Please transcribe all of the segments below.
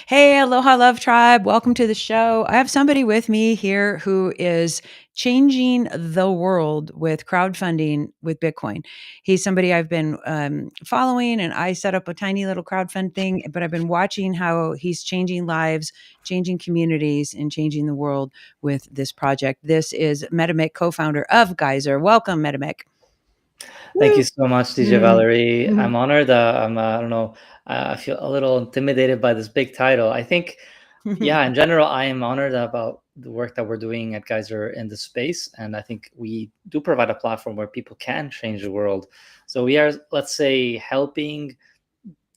Hey, aloha, love tribe. Welcome to the show. I have somebody with me here who is changing the world with crowdfunding with Bitcoin. He's somebody I've been following, and I set up a tiny little crowdfund thing, but I've been watching how he's changing lives, changing communities, and changing the world with this project. This is Metamick, co founder of Geyser. Welcome, Metamick. Thank you Woo. so much, DJ Mm. Valerie. I'm honored. I don't know. I feel a little intimidated by this big title. I think, yeah, in general, I am honored about the work that we're doing at Geyser in this space. And I think we do provide a platform where people can change the world. So we are, let's say, helping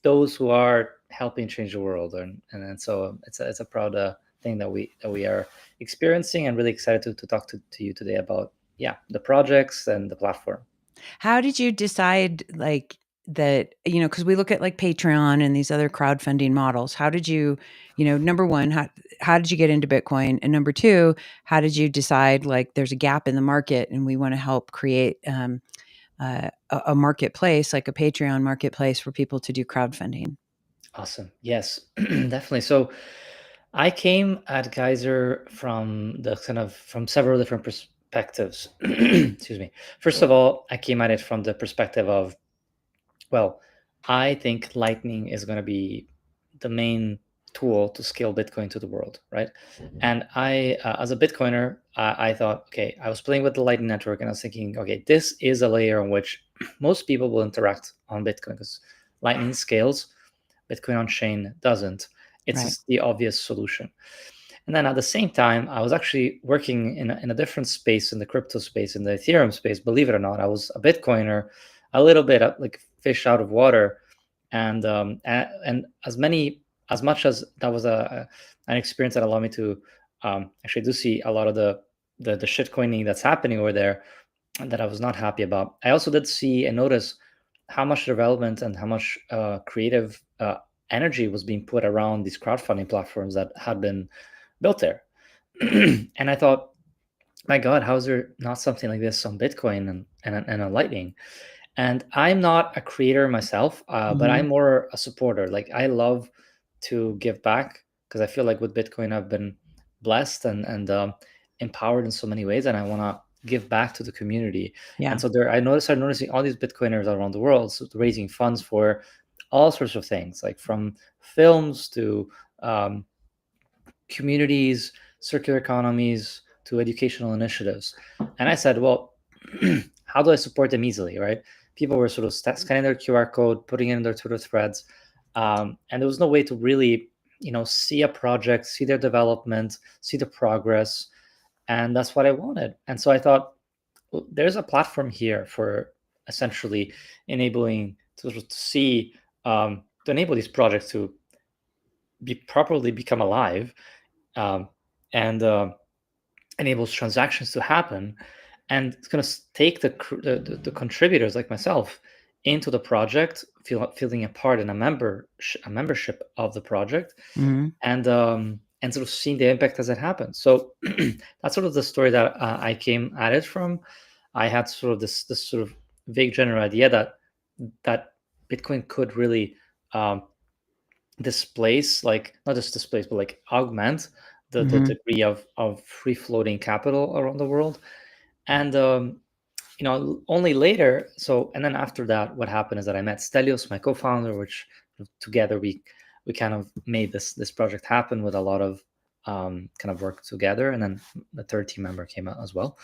those who are helping change the world. And so it's a proud thing that we are experiencing, and really excited to talk to you today about, yeah, the projects and the platform. How did you decide like that, because we look at like Patreon and these other crowdfunding models. How did you, number one, how did you get into Bitcoin? And number two, how did you decide like there's a gap in the market and we want to help create a marketplace, like a Patreon marketplace for people to do crowdfunding? Awesome. Yes, definitely. So I came at Geyser from several different perspectives. Excuse me. First of all, I came at it from the perspective of, well, I think Lightning is going to be the main tool to scale Bitcoin to the world, right? And as a Bitcoiner, I thought, okay, I was playing with the Lightning Network, and I was thinking, okay, this is a layer on which most people will interact on Bitcoin, because Lightning scales, Bitcoin on chain doesn't. It's Right. just the obvious solution. And then at the same time, I was actually working in a different space, in the crypto space, in the Ethereum space. Believe it or not, I was a Bitcoiner, a little bit like fish out of water, and as much as that was an experience that allowed me to actually do see a lot of the shit coining that's happening over there that I was not happy about. I also did see and notice how much development and how much creative energy was being put around these crowdfunding platforms that had been built there. And I thought, my God, how is there not something like this on Bitcoin and on Lightning? And I'm not a creator myself, but Hmm. I'm more a supporter. Like, I love to give back, because I feel like with Bitcoin I've been blessed and empowered in so many ways, and I want to give back to the community. And Yeah. so I'm noticing all these Bitcoiners around the world, so raising funds for all sorts of things, like from films to um, communities, circular economies, to educational initiatives. And I said, well, how do I support them easily, right? People were sort of scanning their QR code, putting it in their Twitter threads, and there was no way to really, see a project, see their development, see the progress, and that's what I wanted. And so I thought, well, there's a platform here for essentially enabling to see to enable these projects to be properly become alive, um, and enables transactions to happen, and it's going to take the contributors like myself into the project, feeling a part in a membership of the project, Hmm. and sort of seeing the impact as it happens. So that's sort of the story that I came at it from. I had sort of this sort of vague general idea that Bitcoin could really um, displace, like not just displace, but like augment the Hmm. degree of free floating capital around the world. And only later, so and then after that, what happened is that I met Stelios, my co-founder, which together we kind of made this project happen with a lot of kind of work together, and then the third team member came out as well.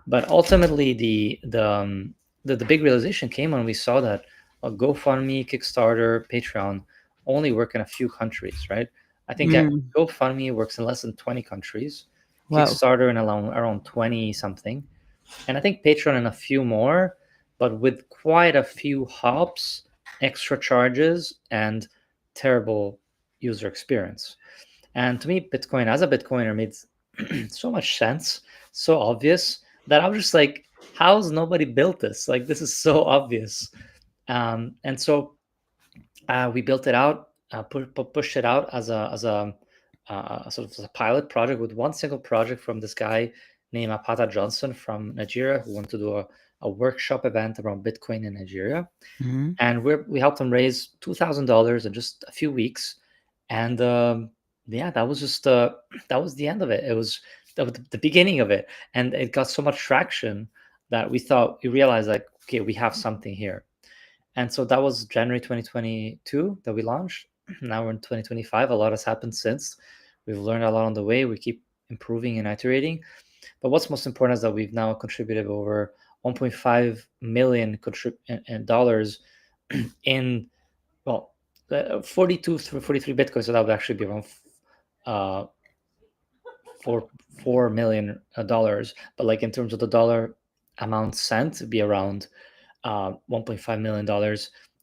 But ultimately, the big realization came when we saw that a GoFundMe, Kickstarter, Patreon only work in a few countries, right? I think that Mm. GoFundMe works in less than 20 countries, Whoa. Kickstarter in around 20 something, and I think Patreon in a few more, but with quite a few hops, extra charges, and terrible user experience. And to me, Bitcoin as a Bitcoiner made so much sense, so obvious, that I was just like, how's nobody built this? Like, this is so obvious. And so we built it out, pushed it out as a sort of as a pilot project with one single project from this guy named Apata Johnson from Nigeria, who wanted to do a workshop event around Bitcoin in Nigeria. Hmm. And we helped him raise $2,000 in just a few weeks. And yeah, that was just that was the end of it. It was the beginning of it, and it got so much traction that we realized like, okay, we have something here. And so that was January 2022 that we launched. Now we're in 2025. A lot has happened since. We've learned a lot on the way. We keep improving and iterating. But what's most important is that we've now contributed over 1.5 million dollars in, well, 42 through 43 Bitcoin. So that would actually be around uh, four million dollars. But like in terms of the dollar amount sent, it'd be around $1.5 million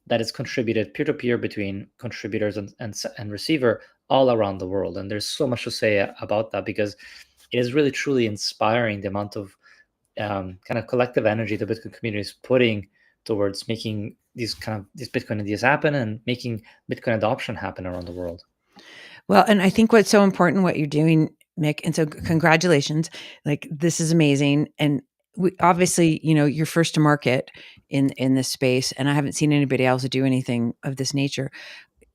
that is contributed peer to peer between contributors and receiver all around the world. And there's so much to say about that, because it is really truly inspiring the amount of kind of collective energy the Bitcoin community is putting towards making these Bitcoin ideas happen and making Bitcoin adoption happen around the world. Well, and I think what's so important, what you're doing, Mick, and so congratulations. Like, this is amazing. And we, obviously, you're first to market in this space, and I haven't seen anybody else do anything of this nature.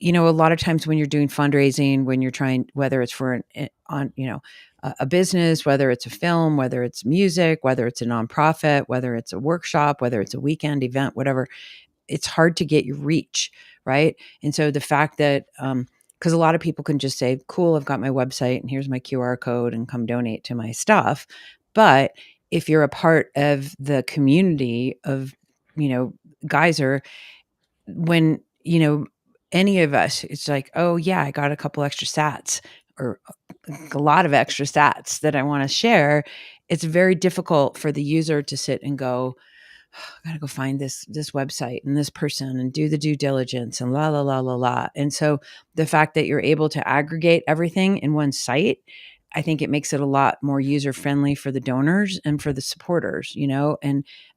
A lot of times when you're doing fundraising, when you're trying, whether it's for a business, whether it's a film, whether it's music, whether it's a nonprofit, whether it's a workshop, whether it's a weekend event, whatever, it's hard to get your reach, right? And so the fact that because a lot of people can just say, cool, I've got my website and here's my QR code and come donate to my stuff. But if you're a part of the community of, Geyser, when, any of us, it's like, oh yeah, I got a couple extra sats or a lot of extra sats that I want to share. It's very difficult for the user to sit and go, I gotta go find this website and this person and do the due diligence and la la la la la. And so the fact that you're able to aggregate everything in one site, I think it makes it a lot more user friendly for the donors and for the supporters,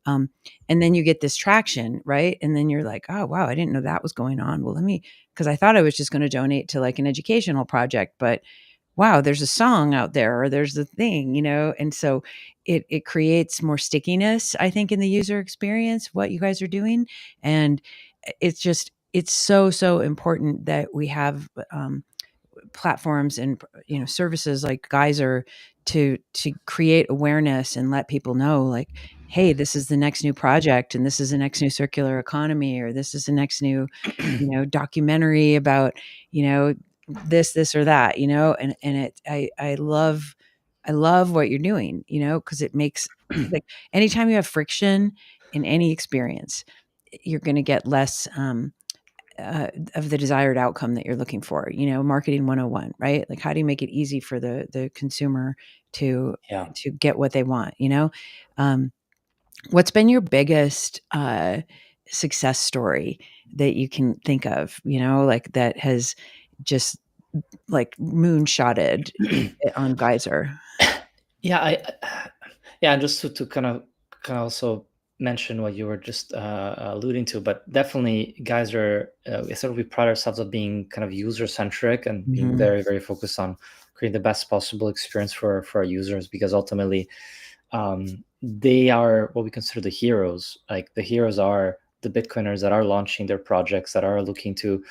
um, and then you get this traction, right? And then you're like, oh wow, I didn't know that was going on. Well, because I thought I was just going to donate to like an educational project, but wow, there's a song out there or there's a thing, and so it creates more stickiness, I think, in the user experience, what you guys are doing. And it's so important that we have platforms and services like Geyser to create awareness and let people know, like, hey, this is the next new project and this is the next new circular economy, or this is the next new documentary about this or that, and I love what you're doing, because it makes like anytime you have friction in any experience, you're going to get less of the desired outcome that you're looking for. Marketing 101, right? Like, how do you make it easy for the consumer to Yeah. to get what they want? Um, what's been your biggest success story that you can think of? Like that has just like moonshotted on Geyser. Yeah, yeah, and just to kind of also mention what you were just alluding to, but definitely, guys are we pride ourselves on being kind of user centric and being Mhm. very very focused on creating the best possible experience for our users, because ultimately, they are what we consider the heroes. Like, the heroes are the Bitcoiners that are launching their projects, that are looking to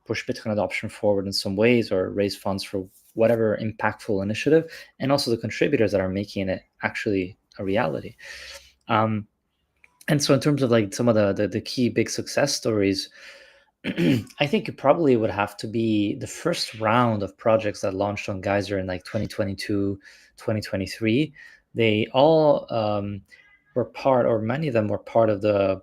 push Bitcoin adoption forward in some ways or raise funds for whatever impactful initiative, and also the contributors that are making it actually a reality. Um, and so in terms of like some of the key big success stories, I think it probably would have to be the first round of projects that launched on Geyser in like 2022, 2023. They all were part, or many of them were part of the,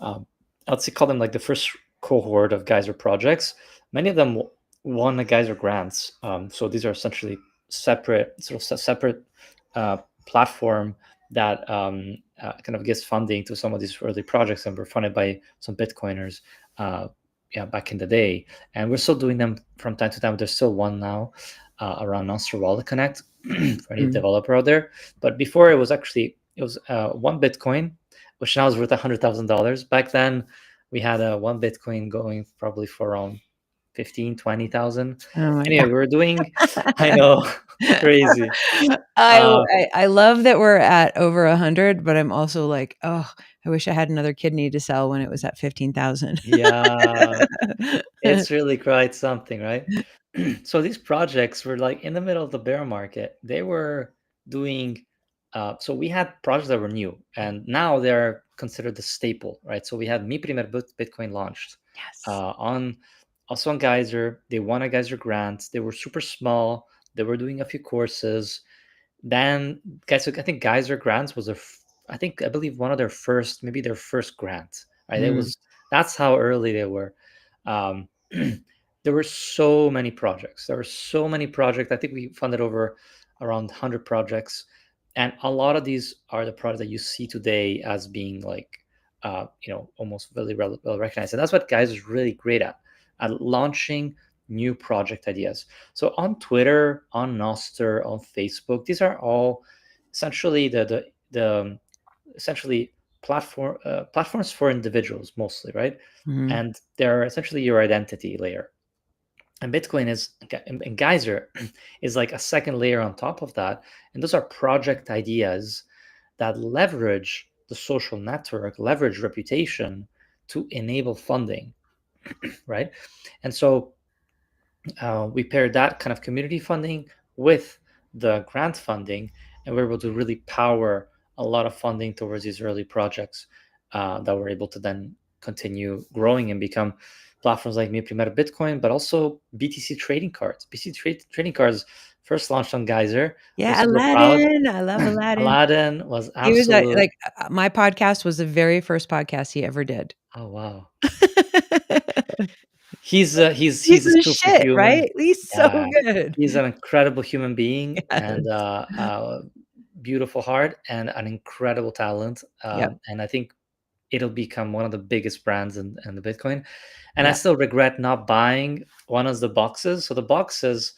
um, I'd say call them like the first cohort of Geyser projects. Many of them won the Geyser grants. So these are essentially separate platform that kind of gives funding to some of these early projects, and were funded by some Bitcoiners. Yeah, back in the day, and we're still doing them from time to time. There's still one now around Monster Wallet Connect for any Mhm. developer out there. But before, it was 1 Bitcoin, which now is worth $100,000. Back then, we had a 1 Bitcoin going probably for around 15, 20,000. Oh my Anyway, we were doing, I know, crazy. I, Uh, I love that we're at over 100, but I'm also like, oh, I wish I had another kidney to sell when it was at 15,000. yeah, it's really quite something, right? So these projects were like in the middle of the bear market. They were doing so we had projects that were new, and now they're considered the staple, right? So we had Mi Primer Bitcoin launched Yes. on also on Geyser. They won a Geyser grant. They were super small. They were doing a few courses. Then guys, I think Geyser grants was I think I believe one of their first, maybe their first grant. Right, it Mm, was that's how early they were. Um, there were so many projects. There were so many projects. I think we funded over around 100 projects, and a lot of these are the projects that you see today as being like, almost really well recognized. And that's what guys is really great at launching new project ideas. So on Twitter, on Nostr, on Facebook, these are all essentially the essentially platforms for individuals mostly, right? mhm. And they're essentially your identity layer. And Bitcoin is and Geyser is like a second layer on top of that. And those are project ideas that leverage the social network, leverage reputation to enable funding, right? And so we paired that kind of community funding with the grant funding, and we are able to really power a lot of funding towards these early projects that were able to then continue growing and become platforms like Mi Primer Bitcoin, but also BTC trading cards. Trading cards first launched on Geyser. We're Yeah, super proud. Aladdin. I love Aladdin. Aladdin was He was absolute. my podcast was the very first podcast he ever did. Oh wow, he's He's a the shit, superhuman. right? He's so Yeah, good. he's an incredible human being and Yes. beautiful heart and an incredible talent. Yep, And I think it'll become one of the biggest brands in the Bitcoin. And I yep. still regret not buying one of the boxes. So the boxes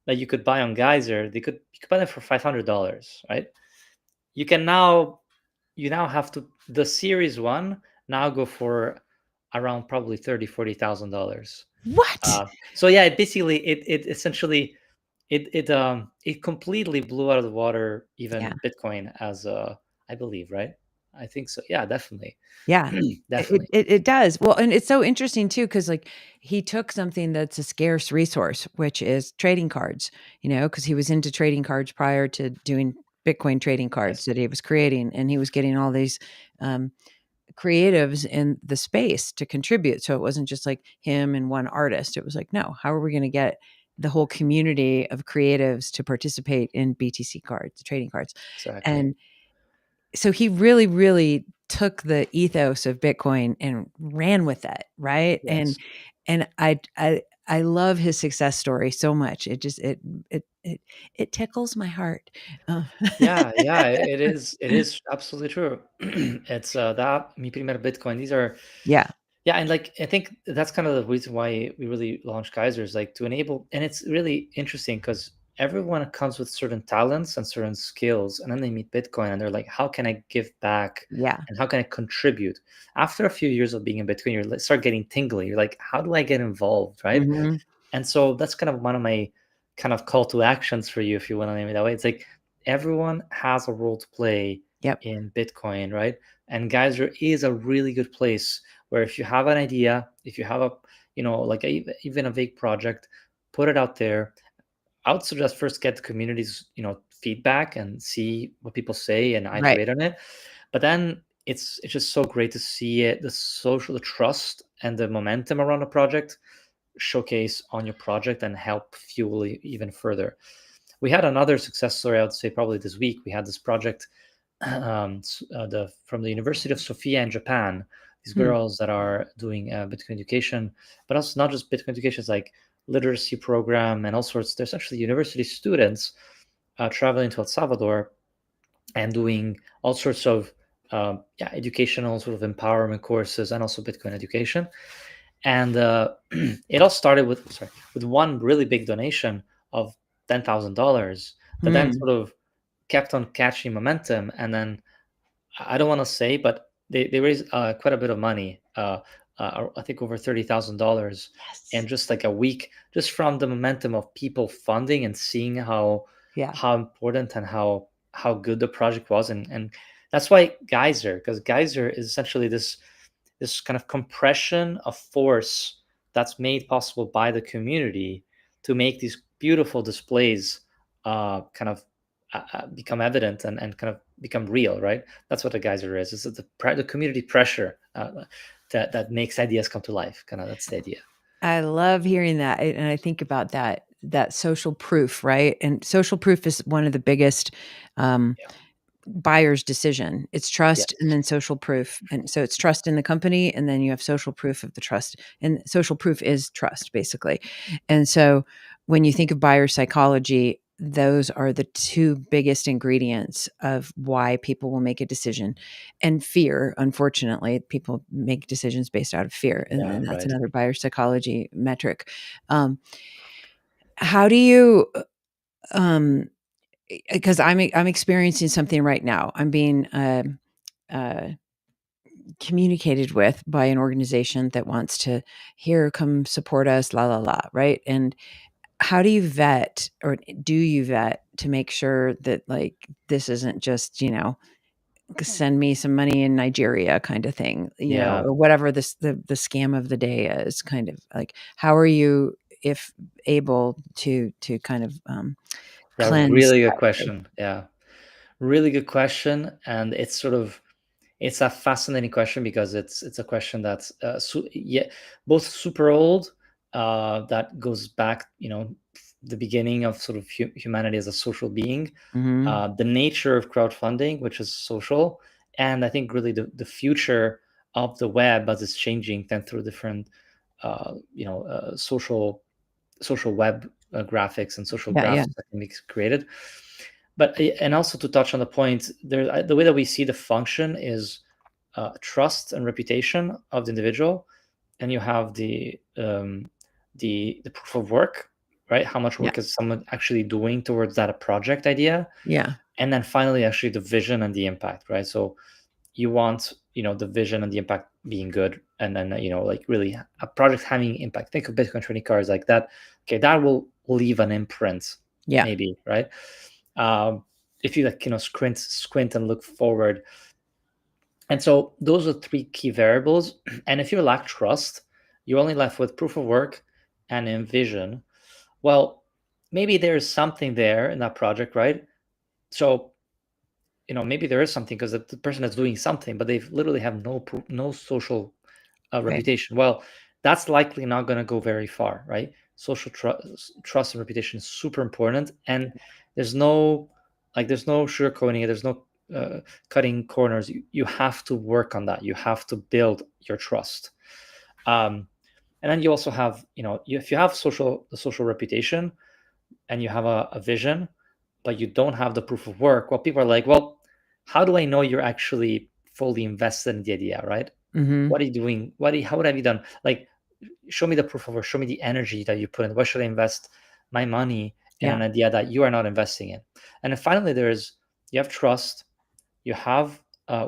that you could buy on Geyser, you could buy them for $500, right? You can now you now have to the series one now go for around probably 30, $40,000. What? So yeah, it essentially it completely blew out of the water Yeah, even Bitcoin as I believe, right? I think so. Yeah, definitely. yeah. Definitely. It does. Well, and it's so interesting too, because like, he took something that's a scarce resource, which is trading cards, because he was into trading cards prior to doing Bitcoin trading cards Yes, that he was creating, and he was getting all these, um creatives in the space to contribute. So it wasn't just like him and one artist. It was like, no, how are we going to get the whole community of creatives to participate in BTC cards, trading cards? exactly. And so he really, really took the ethos of Bitcoin and ran with it, right? And Yes. and I love his success story so much. It just it tickles my heart. Uh, Yeah, yeah, it is absolutely true. It's that Mi Primer Bitcoin. These are yeah, Yeah, and like I think that's kind of the reason why we really launched Geyser is like to enable, and it's really interesting because everyone comes with certain talents and certain skills, and then they meet Bitcoin and they're like, how can I give back yeah. and how can I contribute? After a few years of being in Bitcoin, you start getting tingly. You're like, how do I get involved, right? Mhm. And so that's kind of one of my kind of call to actions for you, if you want to name it that way. It's like everyone has a role to play Yep. in Bitcoin, right? And Geyser is a really good place where if you have an idea, if you have a, like even a vague project, put it out there. I would suggest first get the community's, feedback and see what people say and Right. iterate on it. But then it's just so great to see it, the trust and the momentum around the project showcase on your project and help fuel it even further. We had another success story, I would say, probably this week. We had this project from the University of Sofia in Japan. These Hmm. girls that are doing Bitcoin education, but also not just Bitcoin education, it's like literacy program and all sorts. There's actually university students traveling to El Salvador and doing all sorts of educational sort of empowerment courses and also Bitcoin education. And it all started with one really big donation of $10,000 that then Hmm. sort of kept on catching momentum. And then I don't want to say, but they raised quite a bit of money. I think over $30,000 in Yes. just like a week, just from the momentum of people funding and seeing Yeah. how important and how good the project was, and that's why because Geyser is essentially this kind of compression of force that's made possible by the community to make these beautiful displays kind of become evident and kind of become real, right? That's what a geyser is. It's the community pressure that makes ideas come to life. Kind of, that's the idea. I love hearing that, and I think about that social proof, right? And social proof is one of the biggest, Yeah. buyer's decision. It's trust and Yes. then social proof. And so it's trust in the company, and then you have social proof of the trust. And social proof is trust, basically. And so when you think of buyer psychology, those are the two biggest ingredients of why people will make a decision. And fear, unfortunately, people make decisions based out of fear. And Yeah. then that's Right. another buyer psychology metric. Um, how do you, um, because I'm experiencing something right now. I'm being uh, communicated with by an organization that wants to here come support us, la la la, right? And how do you vet, or do you vet to make sure that like this isn't just send me some money in Nigeria kind of thing, Yeah. or whatever the scam of the day is, kind of like how are you, if able to kind of Yeah. cleanse Really good that way? question. Yeah. Really good question, and it's a fascinating question because it's a question that's yeah, both super old, that goes back, the beginning of sort of humanity as a social being, Mhm. the nature of crowdfunding, which is social, and I think really the future of the web as it's changing then through different social web graphics and social Yeah, yeah, graphs that can be created. But and also to touch on the point, there the way that we see the function is trust and reputation of the individual, and you have the proof of work, right? How much yeah, work is someone actually doing towards that project idea, yeah, and then finally actually the vision and the impact, right? So you want the vision and the impact being good, and then like really a project having impact. Think of Bitcoin 20 cards like that. Okay, that will leave an imprint, yeah, maybe, right? If you like squint and look forward. And so those are three key variables. And if you lack trust, you're only left with proof of work and envision. Well, maybe there's something there in that project, right? So maybe there is something because the person is doing something, but they literally have no social right. reputation. Well, that's likely not going to go very far, right? Social trust and reputation is super important, and there's no there's no sugarcoating it. There's no cutting corners. You have to work on that. You have to build your trust. And then you also have, if you have the social reputation, and you have a vision, but you don't have the proof of work, well, people are like, well, how do I know you're actually fully invested in the idea, right? Mhm. What are you doing? What have you done? Like, show me the proof of work, show me the energy that you put in. Why should I invest my money in Yeah. an idea that you are not investing in? And then finally, you have trust, you have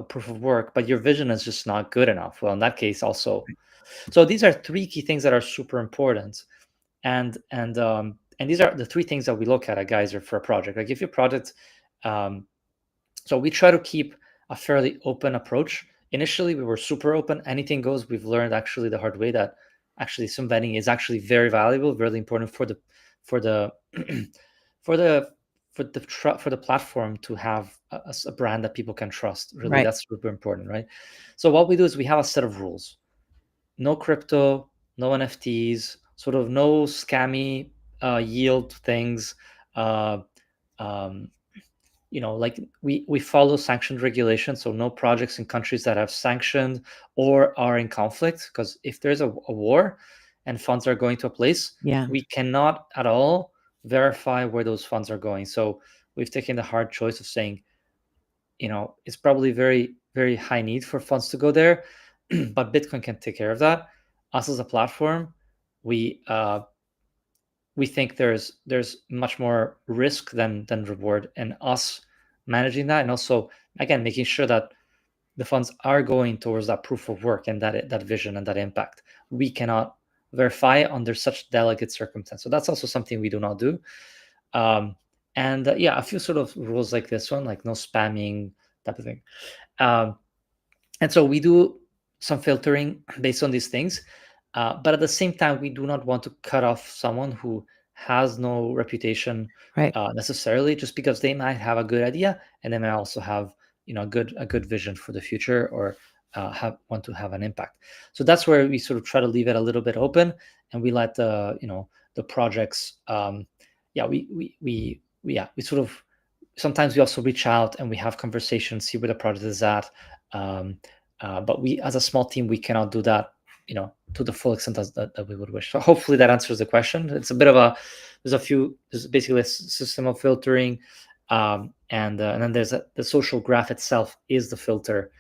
proof of work, but your vision is just not good enough. Well, in that case, also, so these are three key things that are super important, and these are the three things that we look at Geyser for a project. Like if your project, um, so we try to keep a fairly open approach. Initially, we were super open, anything goes. We've learned actually the hard way that actually some vetting is actually very valuable, really important for the for the for the platform to have a brand that people can trust. Really, Right. that's super important, right? So what we do is we have a set of rules: no crypto, no NFTs, sort of no scammy yield things. Uh, um, like we follow sanctioned regulations, so no projects in countries that have sanctioned or are in conflict. Because if there's a war and funds are going to a place, Yeah. we cannot at all verify where those funds are going. So we've taken the hard choice of saying, it's probably very, very high need for funds to go there, but Bitcoin can take care of that. Us as a platform, we uh, we think there's much more risk than reward, and us managing that, and also again making sure that the funds are going towards that proof of work and that vision and that impact. We cannot verify under such delicate circumstance. So that's also something we do not do. Um, and yeah, a few sort of rules like this one, like no spamming type of thing. Um, and so we do some filtering based on these things, but at the same time, we do not want to cut off someone who has no reputation Right. necessarily, just because they might have a good idea and they might also have a good vision for the future, or have want to have an impact. So that's where we sort of try to leave it a little bit open, and we let the projects. Yeah, we sort of sometimes we also reach out and we have conversations, see where the project is at. Um, but we, as a small team, we cannot do that, to the full extent that we would wish. So hopefully that answers the question. It's a bit of there's basically a system of filtering, and then the social graph itself is the filter,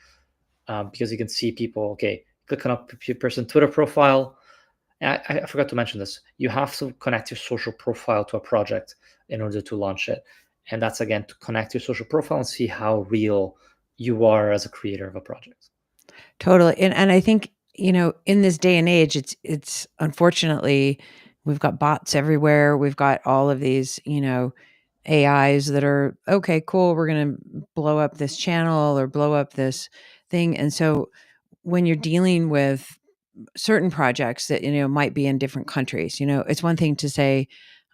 because you can see people. Okay, click on a person Twitter profile. I forgot to mention this. You have to connect your social profile to a project in order to launch it. And that's, again, to connect your social profile and see how real you are as a creator of a project. Totally. And I think, in this day and age, it's unfortunately, we've got bots everywhere. We've got all of these, AIs that are, okay, cool, we're going to blow up this channel or blow up this thing. And so when you're dealing with certain projects that, might be in different countries, it's one thing to say,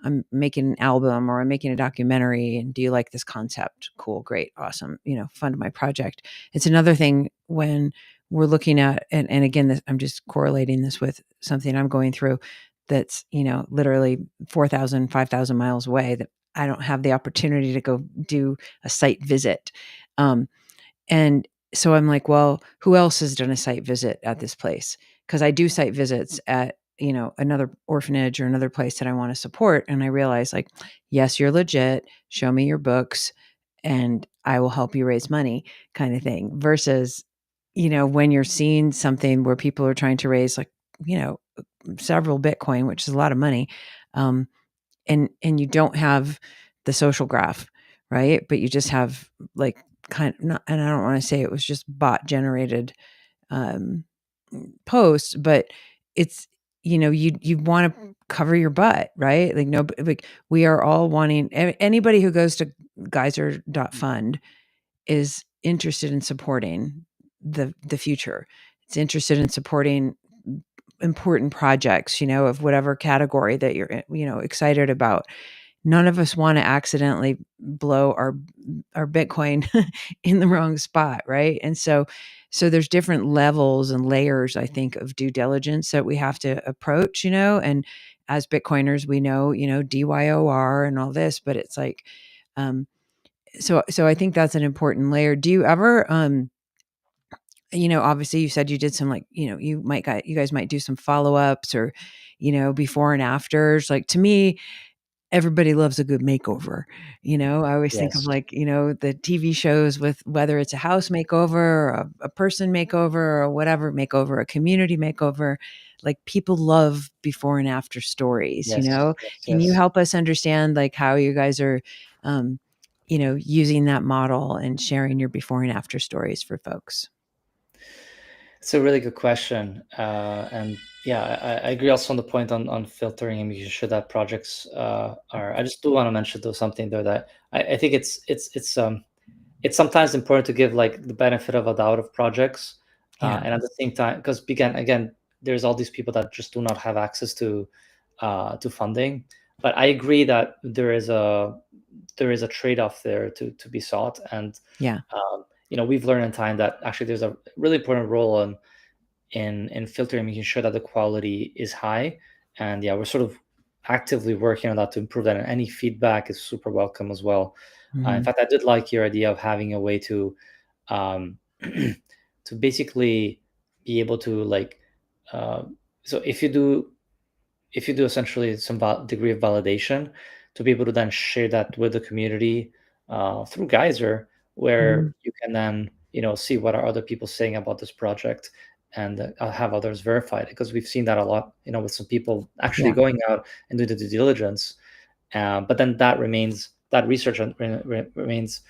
I'm making an album or I'm making a documentary, and do you like this concept? Cool, great, awesome, fund my project. It's another thing when we're looking at, and again, I'm just correlating this with something I'm going through that's, literally 4,000, 5,000 miles away, that I don't have the opportunity to go do a site visit. And so I'm like, well, who else has done a site visit at this place? Because I do site visits at, another orphanage or another place that I want to support. And I realize, like, yes, you're legit. Show me your books and I will help you raise money, kind of thing. Versus, when you're seeing something where people are trying to raise, like, several Bitcoin, which is a lot of money. And you don't have the social graph, right? But you just have, like, kind of not, and I don't want to say it was just bot generated um, posts, but it's, you want to cover your butt, right? Like, no, like, we are all wanting, anybody who goes to Geyser.fund is interested in supporting the future. It's interested in supporting important projects, of whatever category that you're, excited about. None of us want to accidentally blow our Bitcoin in the wrong spot, right? And so there's different levels and layers, I think, of due diligence that we have to approach, and as Bitcoiners, we know, DYOR and all this, but it's like, um, so I think that's an important layer. Do you ever, obviously you said you did some, like, you guys might do some follow-ups or, before and afters. Like, to me, everybody loves a good makeover. I always think of, Yes. like, the TV shows with, whether it's a house makeover or a person makeover or whatever makeover, a community makeover, like, people love before and after stories, Yes. Yes. Can you Yes. help us understand, like, how you guys are, um, using that model and sharing your before and after stories for folks? It's a really good question. And yeah, I agree also on the point on filtering and making sure that projects are. I just do want to mention though something though, that I think it's sometimes important to give, like, the benefit of a doubt of projects, Yeah. and at the same time, because again, there's all these people that just do not have access to funding. But I agree that there is a trade-off there to be sought. And Yeah. we've learned in time that actually there's a really important role in filtering, making sure that the quality is high. And yeah, we're sort of actively working on that to improve that, and any feedback is super welcome as well. In Mhm. fact, I did like your idea of having a way to um, to basically be able to, like, uh, so if you do essentially some degree of validation, to be able to then share that with the community through Geyser, Mhm. where you can then see what are other people saying about this project, and have others verify it, because we've seen that a lot, with some people actually Yeah. going out and doing the due diligence, but then that research remains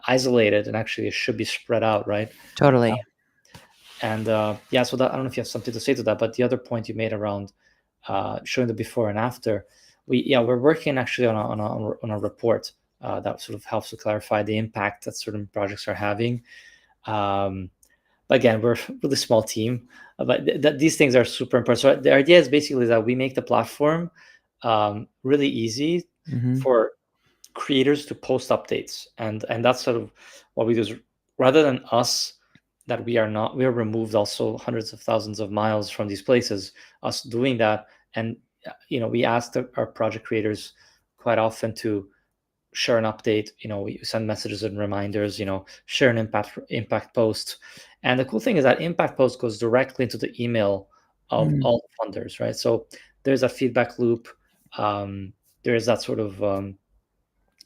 isolated, and actually it should be spread out, right? Totally. And yeah, so that, I don't know if you have something to say to that, but the other point you made around showing the before and after, we're working actually on a report that sort of helps to clarify the impact that certain projects are having. Um, but again, we're a really small team, but these things are super important. So the idea is basically that we make the platform really easy Mhm. for creators to post updates, and that's sort of what we do is, rather than us, that we are removed also hundreds of thousands of miles from these places, us doing that. And we ask our project creators quite often to share an update. We send messages and reminders, share an impact post. And the cool thing is that impact post goes directly into the email of Mm. all the funders, right? So there's a feedback loop. um, there's that sort of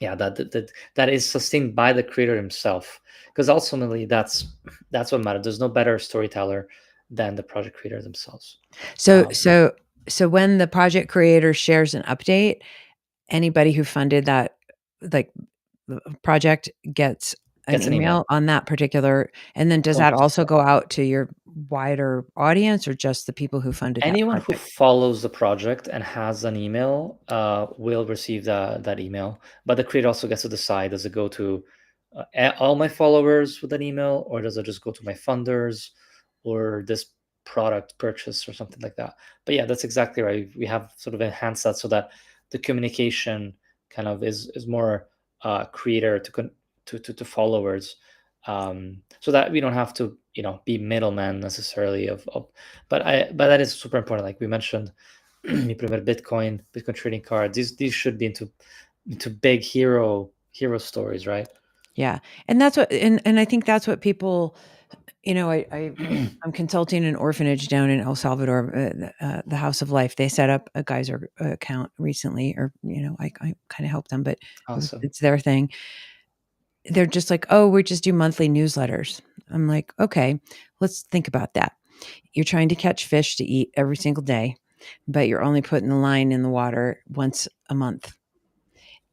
yeah, that is sustained by the creator himself, because ultimately that's what matters. There's no better storyteller than the project creator themselves. So um, so so when the project creator shares an update, anybody who funded that, like, project gets an gets an email. email on that particular, and then does that also 100%. go out to your wider audience or just the people who funded that Anyone who project? follows the project and has an email will receive that email, but the creator also gets to decide: does it go to all my followers with an email, or does it just go to my funders, or this product purchase or something like that? But yeah, that's exactly right. We have sort of enhanced that so that the communication kind of is more creator to followers, so that we don't have to be middlemen necessarily of. But that is super important. Like we mentioned, Mi Primer Bitcoin trading card. These should be into big hero stories, right? Yeah, and that's what, and I think that's what people, I'm consulting an orphanage down in El Salvador, the House of Life. They set up a Geyser account recently, or I kind of helped them, but Awesome. it's their thing. They're just like, oh, we just do monthly newsletters. I'm like, okay, let's think about that. You're trying to catch fish to eat every single day, but you're only putting the line in the water once a month.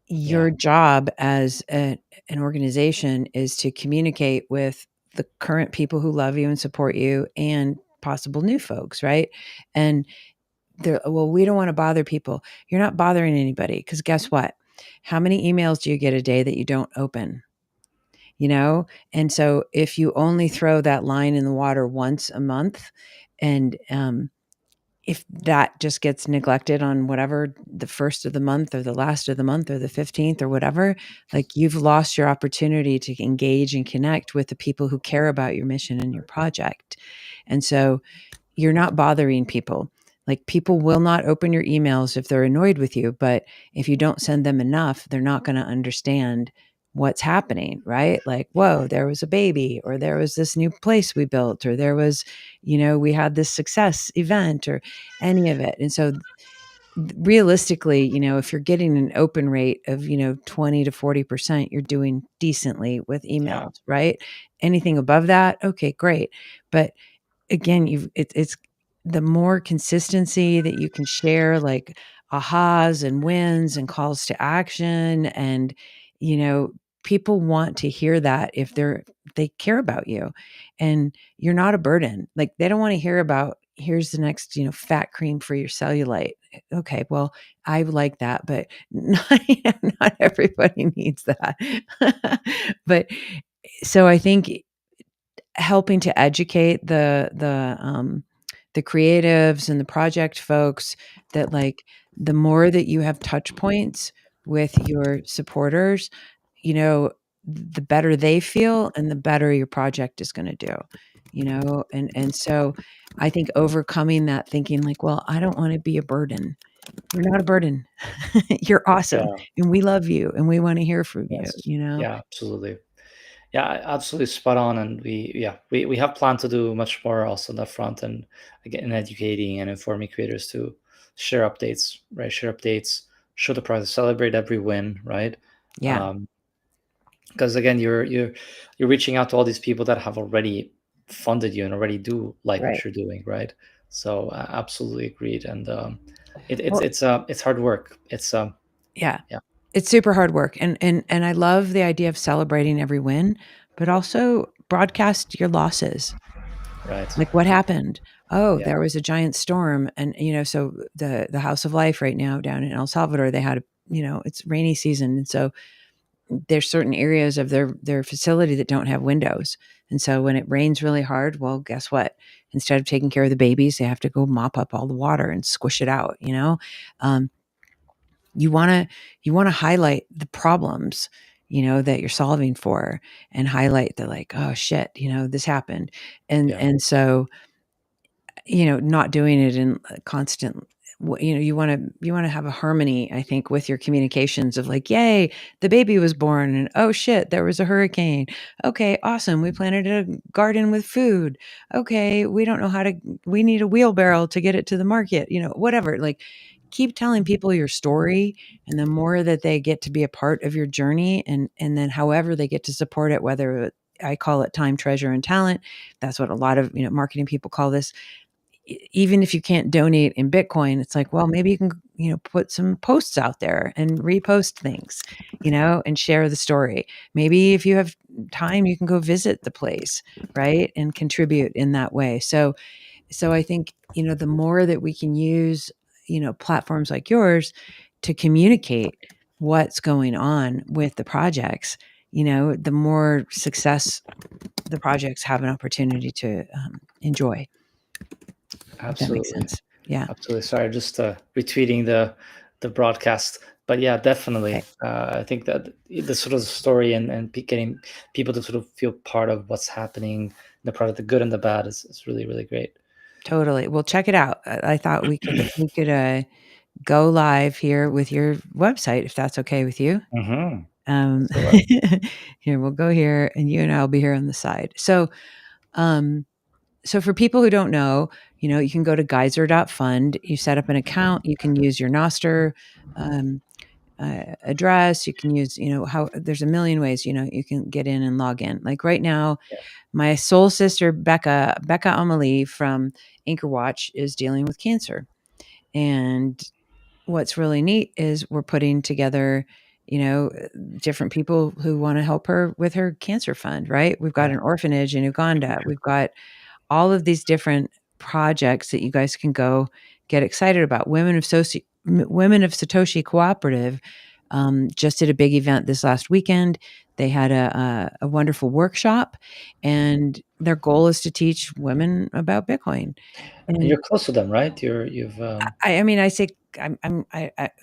Yeah. Your job as an organization is to communicate with the current people who love you and support you and possible new folks, right? And they're, well, we don't want to bother people. You're not bothering anybody, because guess what? How many emails do you get a day that you don't open? You know? And so if you only throw that line in the water once a month, and if that just gets neglected on whatever, the first of the month or the last of the month or the 15th or whatever, like, you've lost your opportunity to engage and connect with the people who care about your mission and your project. And so you're not bothering people. Like, people will not open your emails if they're annoyed with you, but if you don't send them enough, they're not going to understand what's happening, right? Like, whoa, there was a baby, or there was this new place we built, or there was, we had this success event, or any of it. And so realistically, if you're getting an open rate of, 20 to 40%, you're doing decently with Yeah. emails, right? Anything above that, okay, great. But again, it's the more consistency that you can share, like ahas and wins and calls to action, and you know people want to hear that if they care about you, and you're not a burden. Like, they don't want to hear about, here's the next fat cream for your cellulite. Okay, well, I like that, but not everybody needs that. But so I think helping to educate the creatives and the project folks, that, like, the more that you have touch points with your supporters, the better they feel and the better your project is going to do. And so I think overcoming that thinking, like, well, I don't want to be a burden. You're not a burden. You're awesome, Yeah. and we love you, and we want to hear from you, Yes. Yeah, absolutely. Yeah, absolutely spot on. And we have planned to do much more also on that front, and again, educating and informing creators to share updates, right? Share updates, show the process, celebrate every win, right? Yeah, Um, because again, you're reaching out to all these people that have already funded you and already do like right. what you're doing, right? So absolutely agreed. And Well, it's hard work. It's yeah. yeah. It's super hard work, and I love the idea of celebrating every win, but also broadcast your losses. Right. Like, what happened? Oh, Yeah. there was a giant storm, and so the House of Life right now down in El Salvador, they had it's rainy season, and so there's certain areas of their facility that don't have windows. And so when it rains really hard, well, guess what? Instead of taking care of the babies, they have to go mop up all the water and squish it out. Um, you want to highlight the problems, that you're solving for, and highlight the, like, oh shit, this happened. and Yeah. and so, not doing it in a constant, you want to have a harmony, I think, with your communications of, like, yay, the baby was born, and oh shit, there was a hurricane. Okay, awesome. We planted a garden with food. Okay, we need a wheelbarrow to get it to the market, whatever. Like, keep telling people your story, and the more that they get to be a part of your journey, and then however they get to support it, whether I call it time, treasure, and talent. That's what a lot of, marketing people call this. Even if you can't donate in Bitcoin, it's like, well, maybe you can, put some posts out there and repost things, and share the story. Maybe if you have time, you can go visit the place, right? And contribute in that way. So I think, the more that we can use, platforms like yours to communicate what's going on with the projects, the more success the projects have an opportunity to enjoy, if that makes Absolutely. sense. Yeah. Absolutely. Sorry, just retweeting the broadcast. But yeah, definitely. Okay. I think that the sort of story and getting people to sort of feel part of what's happening, the part of the good and the bad is really, really great. Totally. Well, check it out. I thought we could go live here with your website, if that's okay with you. Mm-hmm. Um, So what? here, we'll go here, and you and I will be here on the side. Um, so for people who don't know, you can go to geyser.fund. You set up an account. You can use your Noster um, address. You can use, how there's a million ways, you can get in and log in. Like right now, Yeah. my soul sister, Becca Amelie from Anchor Watch, is dealing with cancer. And what's really neat is we're putting together, different people who want to help her with her cancer fund, right? We've got Yeah. an orphanage in Uganda. We've got all of these different projects that you guys can go get excited about. Women of Satoshi Cooperative just did a big event this last weekend. They had a wonderful workshop, and their goal is to teach women about Bitcoin. And And you're close to them, right? You've I mean, I say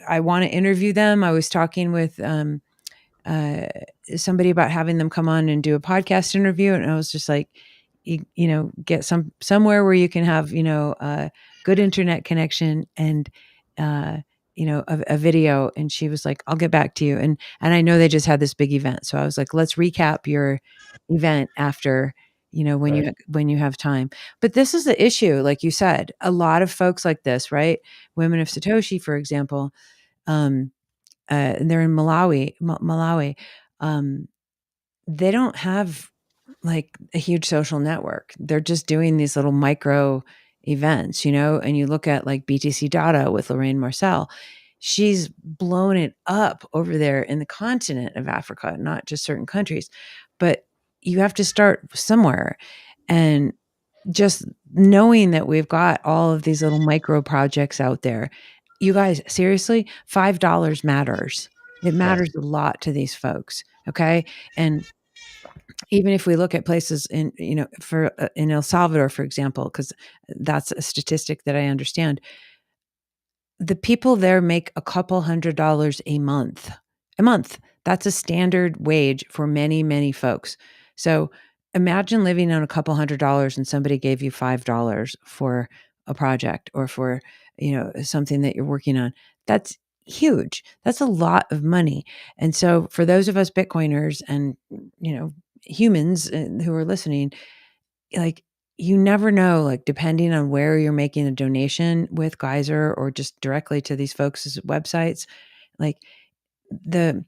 I want to interview them. I was talking with uh, somebody about having them come on and do a podcast interview, and I was just like, get somewhere where you can have, good internet connection, and uh, a video. And she was like, I'll get back to you. And I know they just had this big event, so I was like, let's recap your event after, right. when you have time. But this is the issue, like you said, a lot of folks like this, right? Women of Satoshi, for example, um, they're in Malawi. Um, they don't have like a huge social network. They're just doing these little micro events, and you look at like BTC Data with Lorraine Marcel. She's blown it up over there in the continent of Africa, not just certain countries. But you have to start somewhere. And just knowing that we've got all of these little micro projects out there, you guys, seriously, $5 matters. It Yes. matters a lot to these folks. Okay. And even if we look at places in, for in El Salvador, for example, because that's a statistic that I understand, the people there make a couple $100 a month. A month. That's a standard wage for many, many folks. So imagine living on a couple $100 and somebody gave you $5 for a project, or for, something that you're working on. That's huge. That's a lot of money. And so for those of us Bitcoiners and, humans who are listening, like, you never know, like, depending on where you're making a donation with Geyser or just directly to these folks' websites, like, the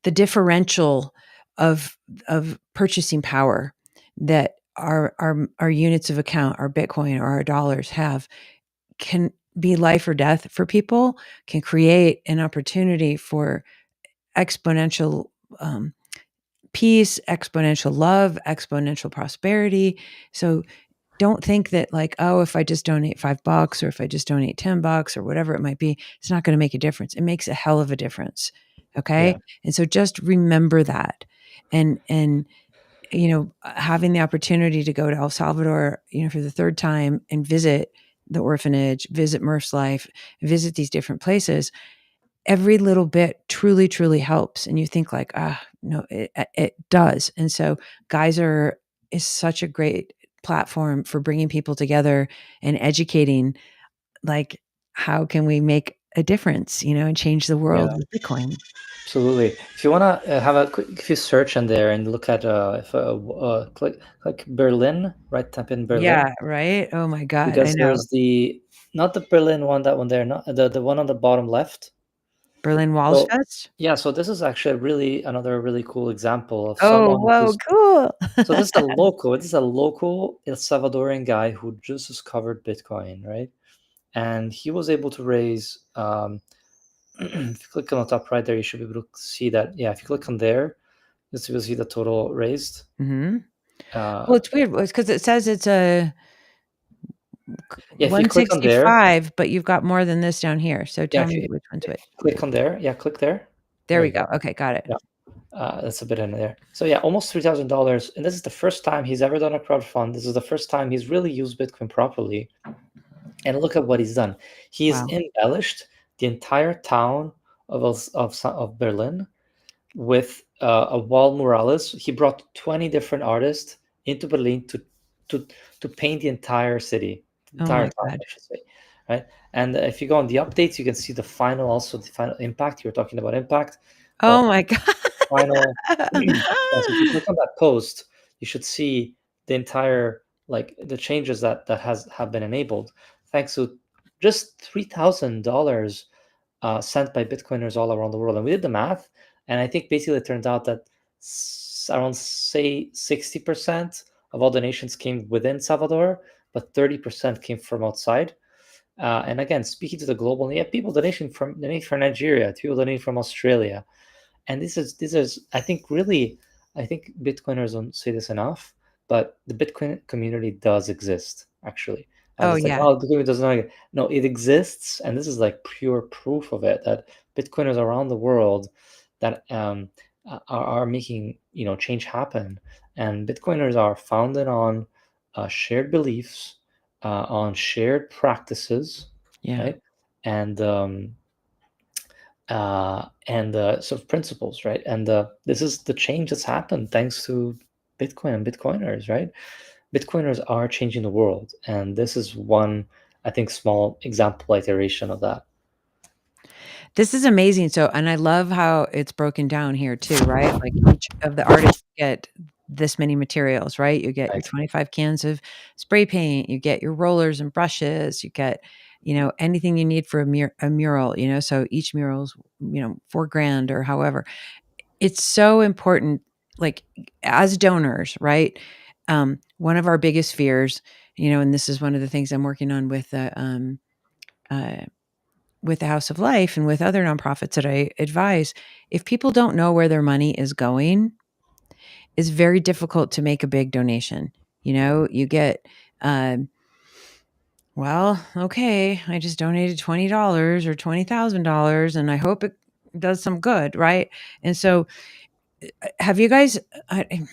the differential of purchasing power that our units of account, our Bitcoin or our dollars have, can be life or death for people, can create an opportunity for exponential peace, exponential love, exponential prosperity. So don't think that, like, oh, if I just donate $5 or if I just donate $10 or whatever it might be, it's not going to make a difference. It makes a hell of a difference. Okay. Yeah. And so just remember that. And, having the opportunity to go to El Salvador, for the third time, and visit the orphanage, visit Murph's life, visit these different places, every little bit truly, truly helps. And you think like, no, it does. And so Geyser is such a great platform for bringing people together and educating, like, how can we make a difference, and change the world Yeah, with Bitcoin? absolutely. If you wanna have a quick, if you search in there and look at if click Berlin, right? Type in Berlin Yeah, right? Oh my god, I because know. there's the not the Berlin one, that one there, not the one on the bottom left. Berlin Walls So Fest? yeah, so this is actually really another really cool example of Oh, someone whoa, who's cool. so this is a local El Salvadorian guy who just discovered Bitcoin, right? And he was able to raise if you click on the top right there, you should be able to see that. Yeah, if you click on there, you'll see the total raised. Mhm. Uh, Well, it's weird. It's because it says it's a yeah, if you click on there, 165, but you've got more than this down here. So yeah, tell me which one's if which. you click on there, yeah, click there. There There we you go. go. Okay, got it. Yeah, that's a bit in there. So yeah, almost $3,000, and this is the first time he's ever done a crowdfund. This is the first time he's really used Bitcoin properly. And look at what he's done. He's Wow. embellished the entire town of Berlin with a wall murales. He brought 20 different artists into Berlin to to paint the entire city, the Oh entire my town, god. I should say, right? And if you go on the updates, you can see the final impact. You were talking about impact. Well, Oh my god. final. Yes, if you click on that post, you should see the entire, like, the changes that have been enabled thanks to just $3,000 sent by Bitcoiners all around the world. And we did the math, and I think basically it turned out that around, say, 60% of all donations came within Salvador, but 30% came from outside. And again, speaking to the global, yeah, people donate from Nigeria, people donating from Australia, and this is I think really, I think Bitcoiners don't say this enough, but the Bitcoin community does exist actually. Oh It's like, yeah. oh, the community doesn't know it. No, it exists, and this is like pure proof of it, that Bitcoiners around the world that are making change happen, and Bitcoiners are founded on shared beliefs, on shared practices, Yeah. right? And sort of principles, right? And this is the change that's happened thanks to Bitcoin and Bitcoiners, right? Bitcoiners are changing the world, and this is one, I think, small example iteration of that. This is amazing. So, and I love how it's broken down here too, right? Like each of the artists get this many materials, right? You get your Right. 25 cans of spray paint, you get your rollers and brushes, you get, anything you need for a mural, so each mural's, 4 grand or however. It's so important, like, as donors, right? One of our biggest fears, and this is one of the things I'm working on uh, with the House of Life and with other nonprofits that I advise. If people don't know where their money is going, it's very difficult to make a big donation. You get, um, well, okay, I just donated $20 or $20,000, and I hope it does some good, right? And so, have you guys? I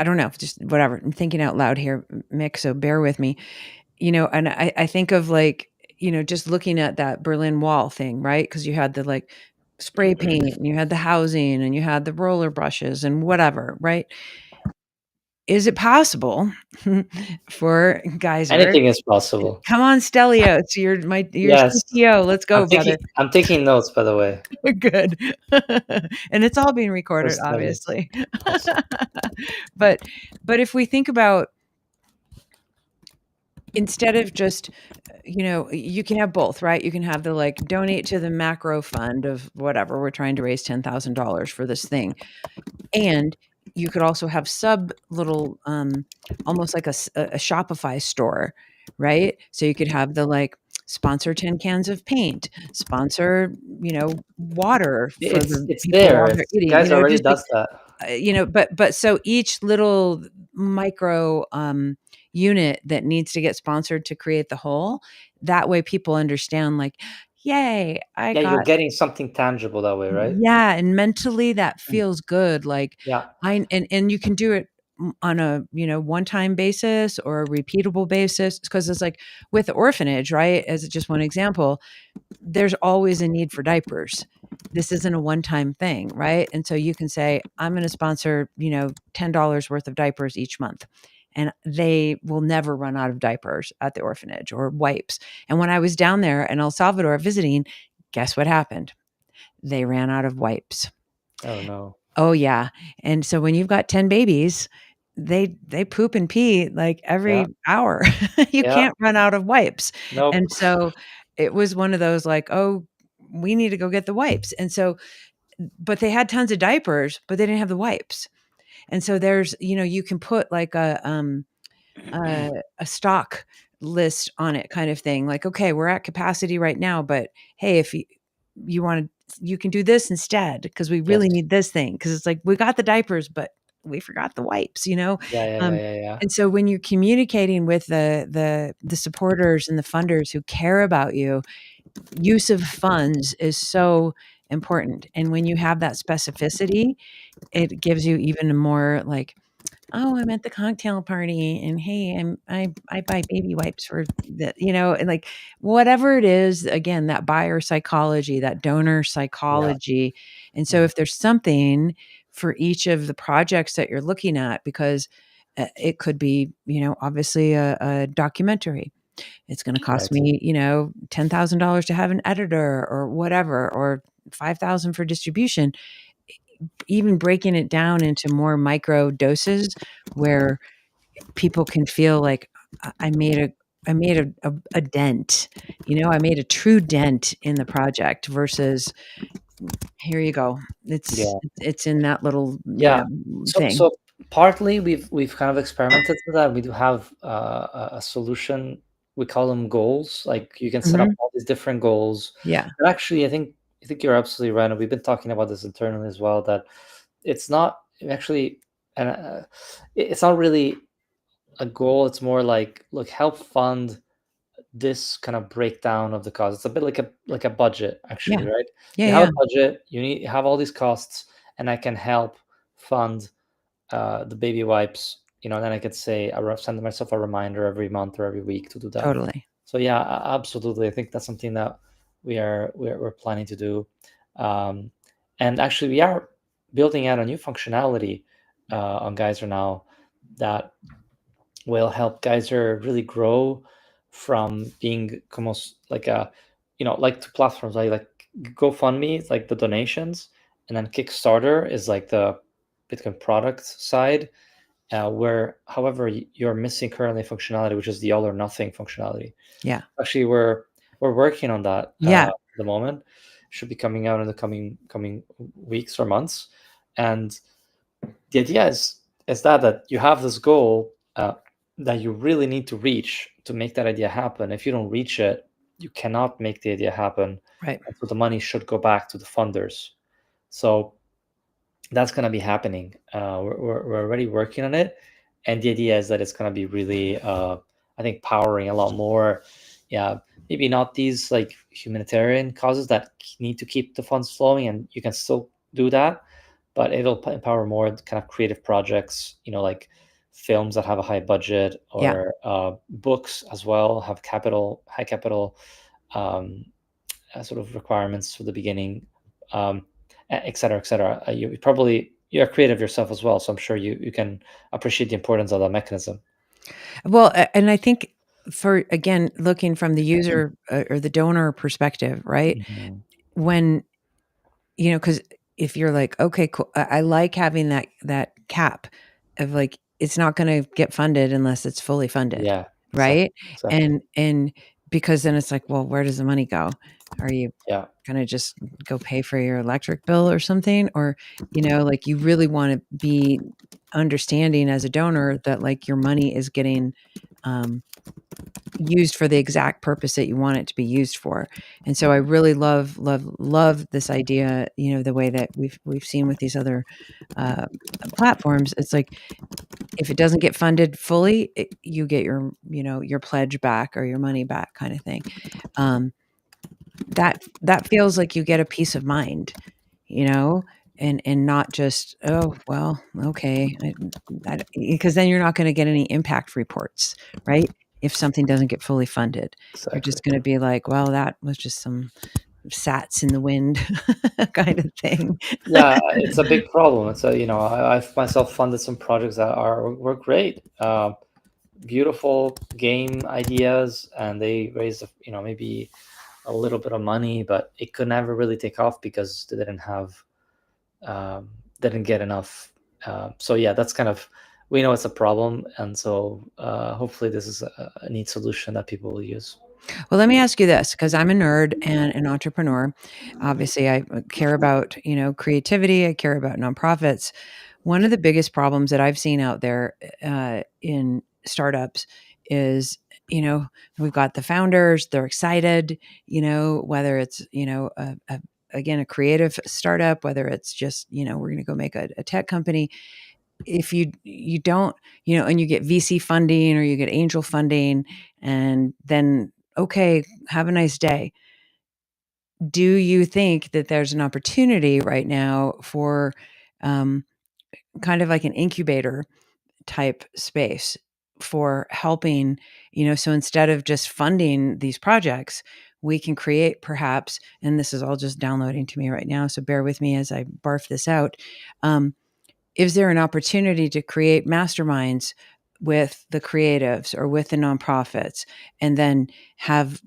don't know, just whatever. I'm thinking out loud here, Mick. So bear with me. And I think of, like, just looking at that Berlin Wall thing, right? Because you had the, like, spray paint, and you had the housing, and you had the roller brushes and whatever, right? Is it possible for Geyser? Anything is possible. Come on, Stelios, you're Yes, CTO. Let's I'm go, taking brother. I'm taking notes, by the way. Good. And it's all being recorded, First studies. obviously. Yes. But if we think about, instead of just, you can have both, right? You can have the, like, donate to the macro fund of whatever. We're trying to raise $10,000 for this thing. And you could also have sub little, almost like a Shopify store, right? So you could have the, like, sponsor 10 cans of paint, sponsor, water for It's the it's people there. while they're It's eating, guys already just like, does that. but so each little micro, unit that needs to get sponsored to create the whole, that way people understand, like, yay, I Yeah, you're got, getting something tangible that way, right? yeah, and mentally that Mm. feels good, like, Yeah. I and you can do it on a, one-time basis or a repeatable basis, because it's like with the orphanage, right? As just one example, there's always a need for diapers. This isn't a one-time thing, right? And so you can say, I'm going to sponsor, $10 worth of diapers each month. And they will never run out of diapers at the orphanage or wipes. And when I was down there in El Salvador visiting, guess what happened? They ran out of wipes. Oh no. Oh yeah. And so when you've got 10 babies, they poop and pee like Yeah. every hour. You Yeah. can't run out of wipes. Nope. And so it was one of those like, "Oh, we need to go get the wipes." And so but they had tons of diapers, but they didn't have the wipes. And so there's, you can put like uh, a stock list on it kind of thing. Like, okay, we're at capacity right now, but hey, if you want to, you can do this instead because we Yes. really need this thing. Because it's like we got the diapers, but we forgot the wipes. Yeah. Yeah. Yeah. Um, Yeah. Yeah. and so when you're communicating with the supporters and the funders who care about you, use of funds is so important. And when you have that specificity, it gives you even more like, oh, I'm at the cocktail party and hey, I buy baby wipes for the, and like whatever it is, again, that buyer psychology, that donor Yeah. psychology. And so Yeah. if there's something for each of the projects that you're looking at, because it could be, obviously a documentary. It's going to cost Right. me, $10,000 to have an editor or whatever, or 5,000 for distribution. Even breaking it down into more micro doses where people can feel like I made a dent, I made a true dent in the project versus here you go. It's Yeah. it's in that little, Yeah. So thing. so partly we've kind of experimented with that. We do have a solution. We call them goals. Like you can set up Mhm. all these different goals. Yeah. And actually, I think you're absolutely right. And we've been talking about this internally as well. That it's not actually, and it's not really a goal. It's more like, look, help fund this kind of breakdown of the cost. It's a bit like a budget, actually, Yeah. right? Yeah, You have yeah. a budget. You have all these costs, and I can help fund the baby wipes. Then I could say send myself a reminder every month or every week to do that. Totally. So yeah, absolutely. I think that's something that we're planning to do. Um, and actually, we are building out a new functionality on Geyser now that will help Geyser really grow from being almost like like two platforms, right? Like GoFundMe is like the donations, and then Kickstarter is like the Bitcoin product side, where, however, you're missing currently functionality, which is the all or nothing functionality. Yeah. Actually, we're working on that Yeah. at the moment. Should be coming out in the coming weeks or months, and the idea is that you have this goal that you really need to reach to make that idea happen. If you don't reach it, you cannot make the idea happen, Right. and so the money should go back to the funders. So that's going to be happening. We're already working on it, and the idea is that it's going to be really, I think, powering a lot more. Yeah, maybe not these like humanitarian causes that need to keep the funds flowing, and you can still do that, but it'll empower more kind of creative projects. Like films that have a high budget, Yeah. or books as well have high capital um, sort of requirements for the beginning. Et cetera, et cetera. You're creative yourself as well, so I'm sure you can appreciate the importance of that mechanism. Well, and I think for again, looking from the user or the donor perspective, right? Mhm. When, because if you're like, okay, cool, I like having that cap of like, it's not going to get funded unless it's fully funded, Yeah, exactly, right? exactly. And because then it's like, well, where does the money go? Are you Yeah, gonna just go pay for your electric bill or something? Or, like you really want to be understanding as a donor that like your money is getting um, used for the exact purpose that you want it to be used for. And so I really love this idea, the way that we've seen with these other uh, platforms. It's like if it doesn't get funded fully, you get your pledge back or your money back kind of thing. Um, that feels like you get a peace of mind, you know? and not just, oh well, okay, because then you're not going to get any impact reports, right? If something doesn't get fully funded, you're Exactly. just going to be like, well, that was just some sats in the wind kind of thing. Yeah, it's a big problem. It's a, I've myself funded some projects that were great, beautiful game ideas, and they raised, maybe a little bit of money, but it could never really take off because they um, didn't get enough. So yeah, that's kind of, we know it's a problem, and so hopefully this is a neat solution that people will use. Well, let me ask you this, because I'm a nerd and an entrepreneur. Obviously, I care about, creativity. I care about nonprofits. One of the biggest problems that I've seen out there in startups is, we've got the founders, they're excited, whether it's, again, a creative startup, whether it's just, we're going to go make a tech company. If you don't, and you get VC funding or you get angel funding, and then, okay, have a nice day. Do you think that there's an opportunity right now for um, kind of like an incubator type space for helping, so instead of just funding these projects, we can create perhaps, and this is all just downloading to me right now, so bear with me as I barf this out. Is there an opportunity to create masterminds with the creatives or with the nonprofits, and then have,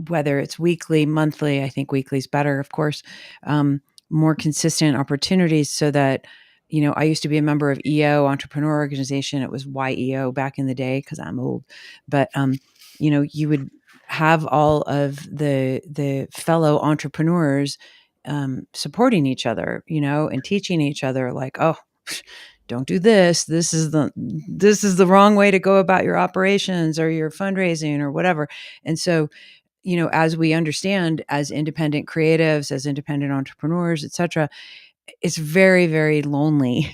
whether it's weekly, monthly, I think weekly is better, of course, more consistent opportunities so that, I used to be a member of EO, Entrepreneur Organization. It was YEO back in the day because I'm old. But, you would have all of the fellow entrepreneurs supporting each other, and teaching each other like, oh, don't do this. This is the wrong way to go about your operations or your fundraising or whatever. And so, as we understand, as independent creatives, as independent entrepreneurs, etc., it's very, very lonely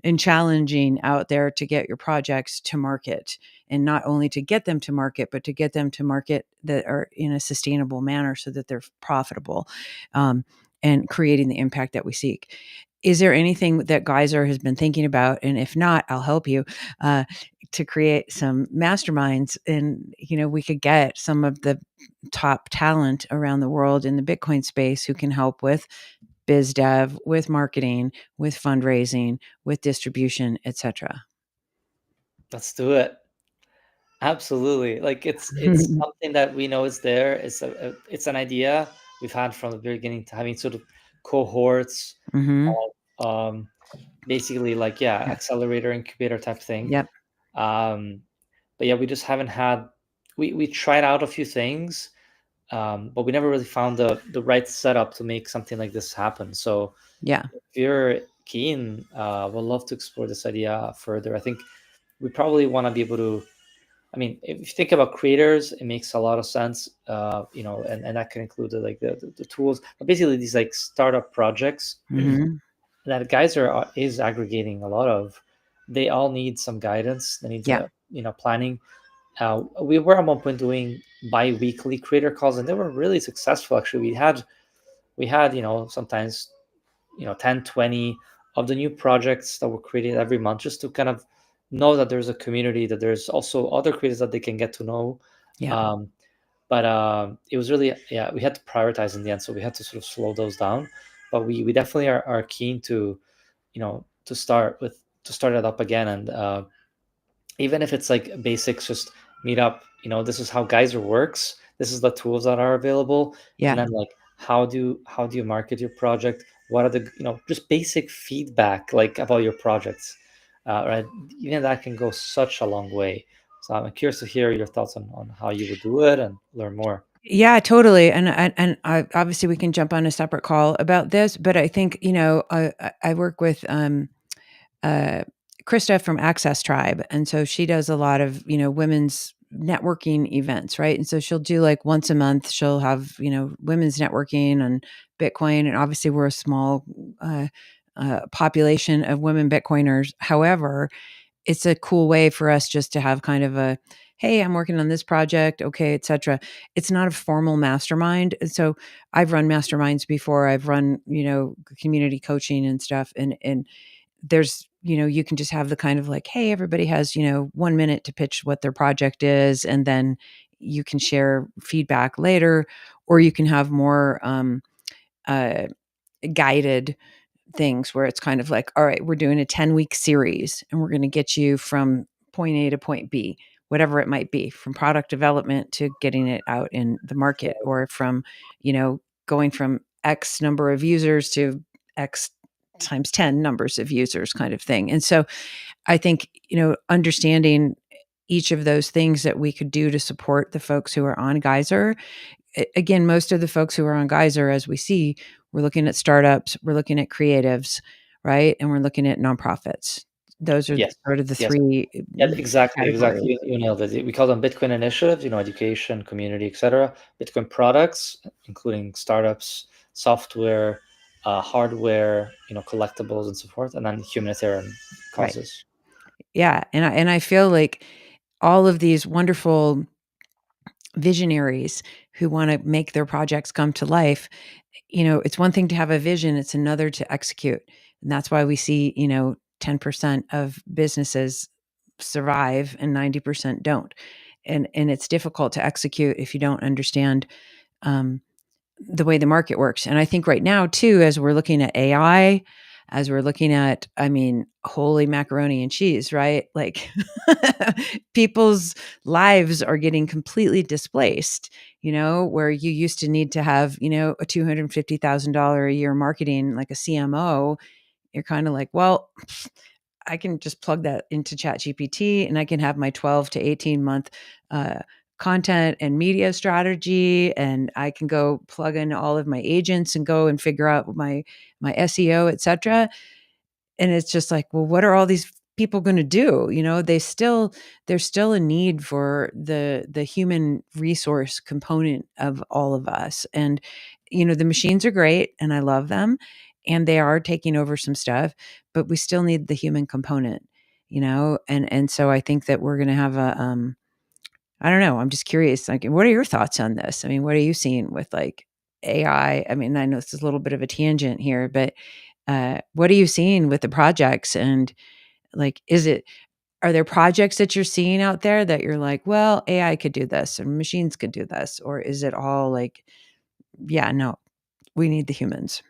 and challenging out there to get your projects to market, and not only to get them to market, but to get them to market that are in a sustainable manner so that they're profitable, um, and creating the impact that we seek. Is there anything that Geyser has been thinking about? And if not, I'll help you uh, to create some masterminds, and we could get some of the top talent around the world in the Bitcoin space who can help with biz dev, with marketing, with fundraising, with distribution, etc. Let's do it. Absolutely. Like it's something that we know is there. It's an idea we've had from the beginning, to having sort of cohorts Hmm. of basically, like, yeah, Yeah. accelerator incubator type thing. Yep. Um, but yeah, we just haven't had, we tried out a few things, but we never really found the right setup to make something like this happen. So Yeah. if you're keen, we'd love to explore this idea further. I think we probably want to be able to, I mean, if you think about creators, it makes a lot of sense, and that can include the tools. But basically, these like startup projects Hmm. that Geyser is aggregating a lot of, they all need some guidance. They need Yeah. planning. We were at one point doing bi-weekly creator calls, and they were really successful. Actually, we had sometimes 10, 20 of the new projects that were created every month, just to kind of know that there's a community, that there's also other creators that they can get to know. Yeah. But it was really, yeah, we had to prioritize in the end, so we had to sort of slow those down. But we definitely are keen to, to start it up again. And even if it's like basics, just meet up, this is how Geyser works, this is the tools that are available, and Yeah. then, like, how do you market your project, what are the, just basic feedback, like, about your projects, right? Even that can go such a long way. So I'm curious to hear your thoughts on how you would do it and learn more. Yeah, totally. And obviously we can jump on a separate call about this, but I think, I work with uh, Krista from Access Tribe. And so she does a lot of, women's networking events, right? And so she'll do like once a month, she'll have, women's networking on Bitcoin. And obviously we're a small population of women Bitcoiners. However, it's a cool way for us just to have kind of a hey, I'm working on this project, okay, etc. It's not a formal mastermind. And so I've run masterminds before. I've run, community coaching and stuff, and there's, you can just have the kind of like, hey, everybody has, 1 minute to pitch what their project is, and then you can share feedback later, or you can have more uh, guided things where it's kind of like, all right, we're doing a 10-week series and we're going to get you from point A to point B, whatever it might be, from product development to getting it out in the market, or from, going from X number of users to X times 10 numbers of users kind of thing. And so I think, understanding each of those things that we could do to support the folks who are on Geyser. Again, most of the folks who are on Geyser, as we see, we're looking at startups, we're looking at creatives, right? And we're looking at nonprofits. Those are Yes. sort of the Yes. three Yeah, exactly, exactly. categories. You nailed it. We call them Bitcoin initiatives, education, community, etc. Bitcoin products, including startups, software, hardware, collectibles and so forth, and then humanitarian Right. causes. Yeah. And I feel like all of these wonderful visionaries who want to make their projects come to life, it's one thing to have a vision, it's another to execute. And that's why we see, 10% of businesses survive and 90% don't. And it's difficult to execute if you don't understand um, the way the market works. And I think right now, too, as we're looking at AI, as we're looking at, I mean, holy macaroni and cheese, right? Like people's lives are getting completely displaced, where you used to need to have, a $250,000 a year marketing, like a CMO. You're kind of like, well, I can just plug that into ChatGPT and I can have my 12 to 18 month uh, content and media strategy, and I can go plug in all of my agents and go and figure out my SEO, etc. And it's just like, well, what are all these people going to do? There's still a need for the human resource component of all of us. And the machines are great and I love them, and they are taking over some stuff, but we still need the human component, and so I think that we're going to have a I don't know, I'm just curious, like, what are your thoughts on this? I mean, what are you seeing with like AI? I mean, I know this is a little bit of a tangent here, but what are you seeing with the projects? And like, are there projects that you're seeing out there that you're like, well, AI could do this or machines could do this? Or is it all like, yeah, no, we need the humans?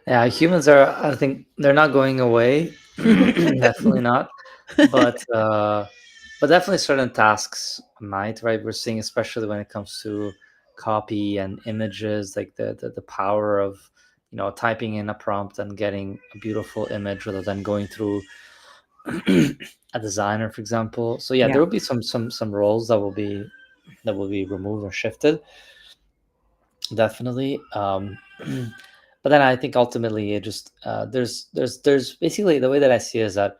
Yeah, humans are, I think they're not going away. Definitely not. But definitely certain tasks might, right? We're seeing, especially when it comes to copy and images, like the power of, typing in a prompt and getting a beautiful image rather than going through a designer, for example. So yeah, Yeah. there will be some roles that will be removed or shifted, definitely. But then I think ultimately it just there's basically, the way that I see it is that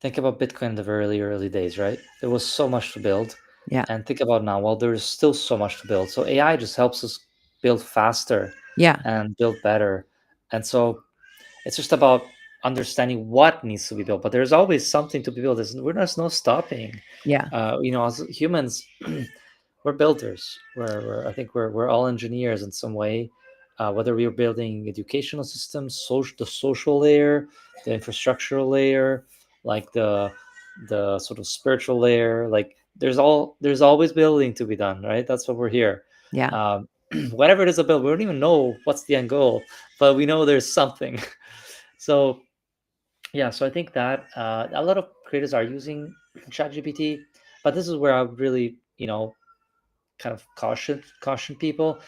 think about Bitcoin in the very early days, right? There was so much to build, Yeah. and think about now. Well, there's still so much to build. So AI just helps us build faster Yeah. and build better, and so it's just about understanding what needs to be built. But there's always something to be built. There's no stopping. Yeah. As humans, we're builders. I think we're all engineers in some way. Whether we're building educational systems, the social layer, the infrastructural layer, like the sort of spiritual layer, like there's always building to be done, right? That's what we're here. Yeah. Um, whatever it is to build, we don't even know what's the end goal, but we know there's something. So yeah, so I think that a lot of creators are using ChatGPT, but this is where I would really, kind of caution people.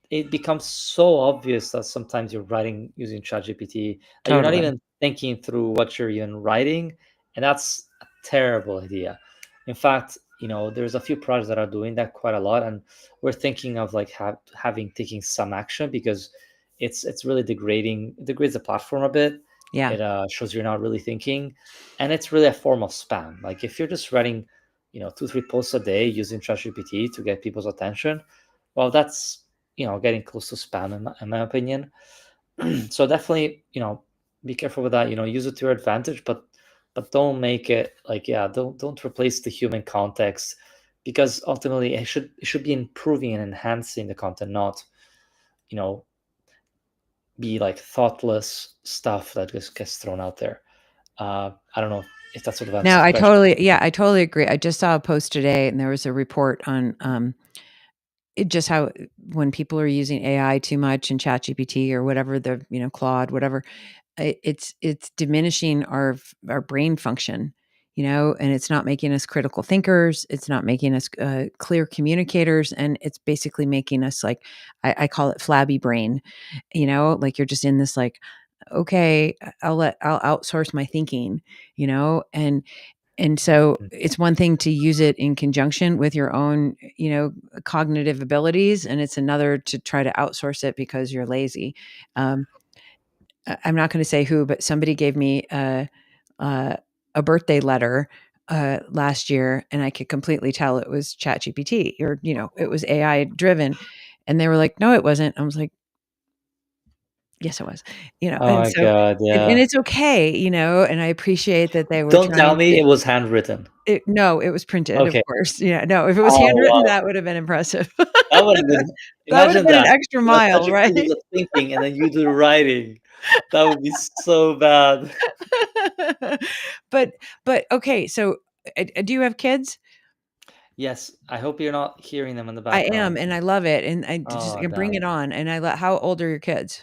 It becomes so obvious that sometimes you're writing using ChatGPT that you're not Totally. even thinking through what you're even writing, and that's a terrible idea. In fact, there's a few projects that are doing that quite a lot, and we're thinking of like having taking some action, because it's really degrading. It degrades the platform a bit. Yeah. It shows you're not really thinking, and it's really a form of spam. Like if you're just writing, 2 3 posts a day using ChatGPT to get people's attention, well, that's getting close to spam in my opinion. So definitely, be careful with that. Use it to your advantage, but but don't make it like, yeah, don't replace the human context, because ultimately it should be improving and enhancing the content, not, you know, be like thoughtless stuff that just gets thrown out there. I don't know if that sort of answers No, the question. I totally agree. I just saw a post today and there was a report on it just how when people are using AI too much in ChatGPT or whatever the, Claude, whatever, it's diminishing our brain function, and it's not making us critical thinkers. It's not making us clear communicators, and it's basically making us like I call it flabby brain. Like you're just in this like, okay, I'll outsource my thinking, and so it's one thing to use it in conjunction with your own, cognitive abilities, and it's another to try to outsource it because you're lazy. Um, I'm not going to say who, but somebody gave me uh, a birthday letter last year, and I could completely tell it was ChatGPT or it was AI driven, and they were like, "No, it wasn't." I was like, "Yes, it was," Oh and my so God, and yeah. it's okay, and I appreciate that they were Don't tell trying me to. it was handwritten. No, it was printed, of Okay. course. Yeah, no, if it was Oh handwritten, wow, that would have been impressive. that would have been. That would have Imagine been an that. extra You have mile, ChatGPT right? do the thinking, and then you do the writing. That would be so bad. But okay, so, do you have kids? Yes, I hope you're not hearing them in the I am, background. and I love it, and I just Oh, bring damn it it. on, and I let how old are your kids?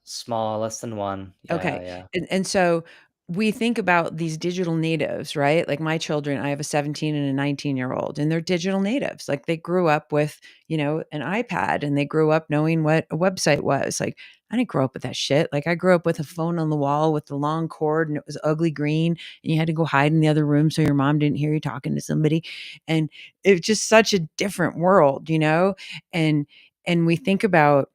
Small, less than one. Yeah, Okay, yeah. and so we think about these digital natives, right? Like my children, I have a 17 and a 19-year-old, and they're digital natives. Like they grew up with, an iPad, and they grew up knowing what a website was. Like I didn't grow up with that shit. Like I grew up with a phone on the wall with the long cord, and it was ugly green, and you had to go hide in the other room so your mom didn't hear you talking to somebody. And it's just such a different world, And we think about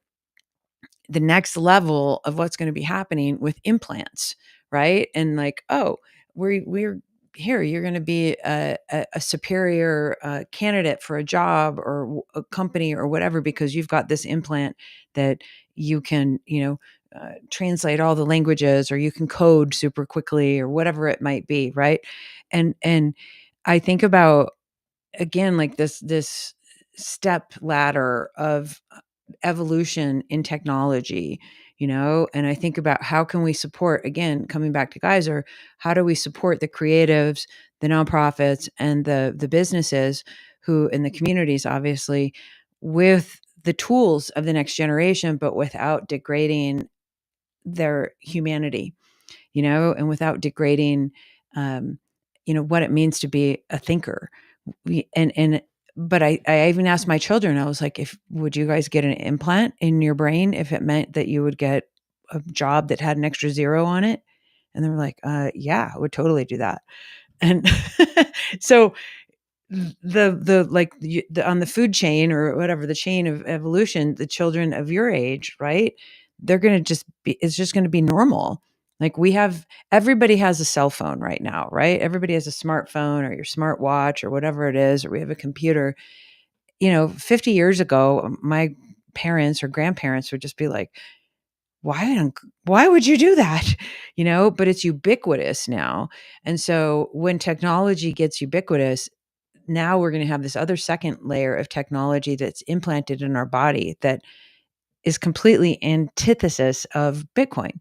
the next level of what's going to be happening with implants, right? And like, oh, we're here. You're going to be a superior candidate for a job or a company or whatever because you've got this implant that you can, translate all the languages, or you can code super quickly, or whatever it might be, right? And I think about again like this step ladder of evolution in technology, and I think about how can we support, again coming back to Geyser, how do we support the creatives, the nonprofits, and the businesses who in the communities, obviously, with the tools of the next generation, but without degrading their humanity, and without degrading um, what it means to be a thinker. And but I even asked my children, I was like, if would you guys get an implant in your brain if it meant that you would get a job that had an extra zero on it? And they were like, yeah, I would totally do that. And so the like on the food chain or whatever, the chain of evolution, the children of your age, right? They're going to just be, it's just going to be normal. Like everybody has a cell phone right now, right? Everybody has a smartphone or your smartwatch or whatever it is, or we have a computer. 50 years ago, my parents or grandparents would just be like, why would you do that? But it's ubiquitous now. And so when technology gets ubiquitous, now we're going to have this other second layer of technology that's implanted in our body that is completely antithesis of Bitcoin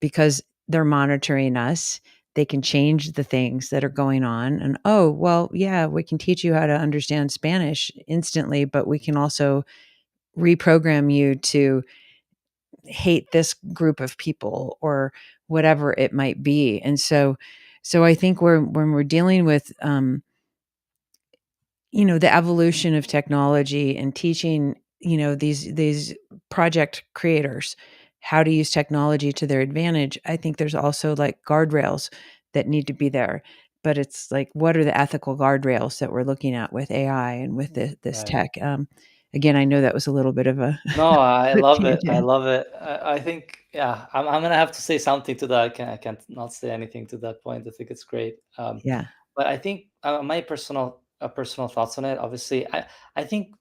because they're monitoring us. They can change the things that are going on. And oh, well, yeah, we can teach you how to understand Spanish instantly, but we can also reprogram you to hate this group of people or whatever it might be. And so I think when we're dealing with the evolution of technology and teaching, these project creators how to use technology to their advantage, I think there's also like guardrails that need to be there. But it's like, what are the ethical guardrails that we're looking at with AI and with this Right. tech? Again, I know that was a little bit of a, No, I a love it. I tangent. love it. I think, yeah, I'm gonna have to say something to that. I can't not say anything to that point. I think it's great. Yeah. But I think my personal thoughts on it. Obviously, I think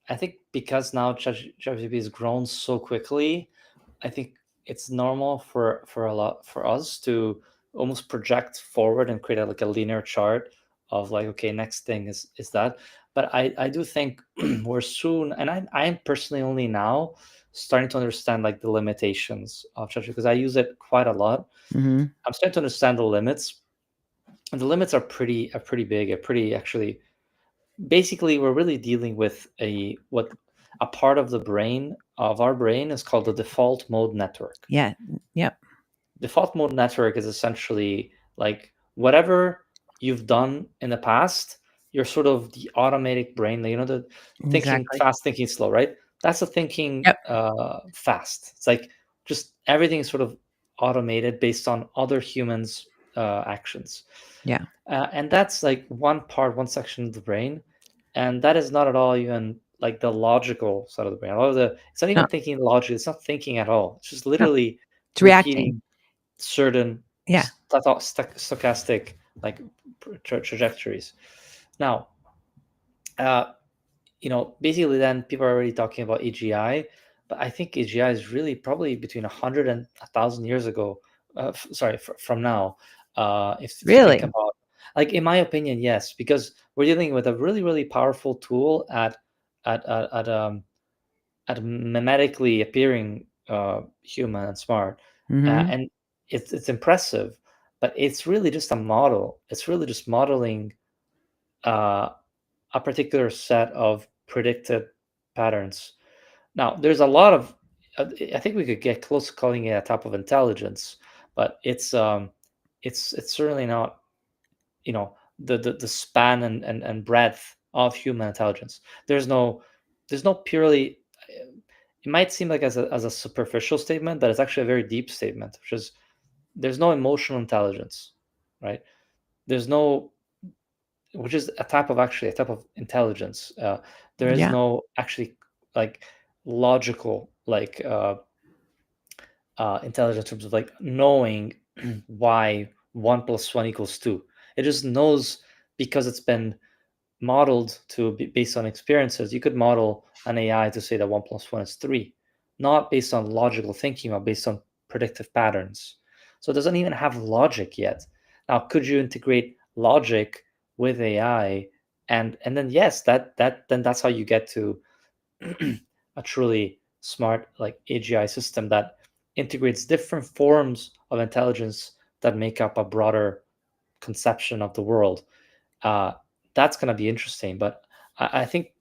I think because now ChatGPT has grown so quickly, I think it's normal for a lot for us to almost project forward and create like a linear chart of like, okay, next thing is that. But I do think we're soon, and I'm personally only now starting to understand like the limitations of ChatGPT, because I use it quite a lot. Mm-hmm. I'm starting to understand the limits, and the limits are pretty big, are pretty actually. Basically, we're really dealing with a part of the brain of our brain is called the default mode network. Yeah. Yep. Default mode network is essentially like whatever you've done in the past, you're sort of the automatic brain, the thinking Exactly. fast, thinking slow, right? That's the thinking Yep. fast. It's like just everything is sort of automated based on other humans' actions. Yeah. And that's like one section of the brain. And that is not at all even like the logical side of the brain. A lot of it's not No. even thinking logic. It's not thinking at all. It's just No. literally It's reacting. repeating certain Yeah. stochastic like trajectories. Now, uh, basically, then people are already talking about AGI, but I think AGI is really probably between 100 and 1,000 years ago. Sorry, from now. If you think Really. about, like, in my opinion, yes, because we're dealing with a really, really powerful tool at at at, um, at mimetically appearing human and smart, Mm-hmm. and it's impressive, but it's really just a model. It's really just modeling uh, a particular set of predicted patterns. Now, there's a lot of, I think we could get close to calling it a type of intelligence, but it's certainly not, the span and breadth of human intelligence. There's no purely. It might seem like as a superficial statement, but it's actually a very deep statement, which is there's no emotional intelligence, right? There's no, which is a type of intelligence. There is Yeah. no actually like logical intelligence in terms of like knowing why 1 + 1 = 2. It just knows because it's been modeled to be based on experiences. You could model an AI to say that 1 + 1 is 3, not based on logical thinking, but based on predictive patterns. So it doesn't even have logic yet. Now, could you integrate logic with AI? And then yes, then that's how you get to a truly smart like AGI system that integrates different forms of intelligence that make up a broader conception of the world. uh, that's going to be interesting. But I think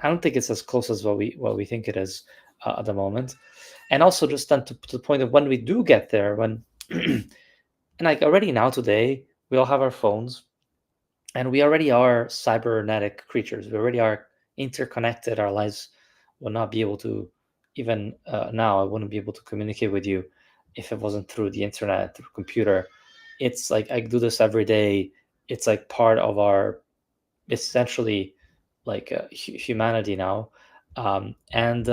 I don't think it's as close as what we think it is at the moment. And also, just then to the point of when we do get there, when and like already now today, we all have our phones, and we already are cybernetic creatures. We already are interconnected. Our lives will not be able to even now. I wouldn't be able to communicate with you if it wasn't through the internet, through computer. It's like I do this every day. It's like part of our essentially like humanity now, and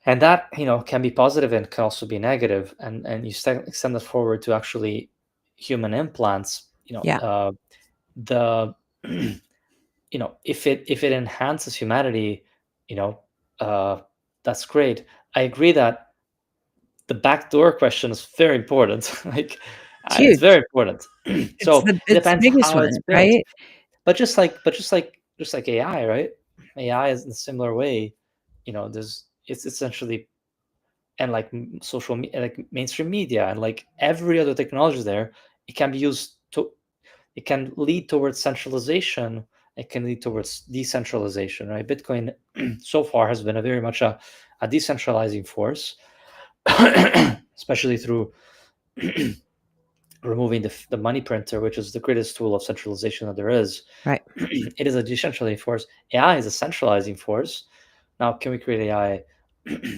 that can be positive and can also be negative. And you extend that forward to actually human implants. Yeah. The if it enhances humanity, you know uh, that's great. I agree that the backdoor question is very important. Like, It's it's huge. very important. So it It's the depends biggest how it's one, built. right? But just like AI, right? AI is in a similar way. There's it's essentially, and like social media, like mainstream media, and like every other technology there, it can be used to. It can lead towards centralization. It can lead towards decentralization, right? Bitcoin so far has been a very much a decentralizing force, especially through removing the money printer, which is the greatest tool of centralization that there is. Right. It is a decentralizing force. AI is a centralizing force. Now, can we create AI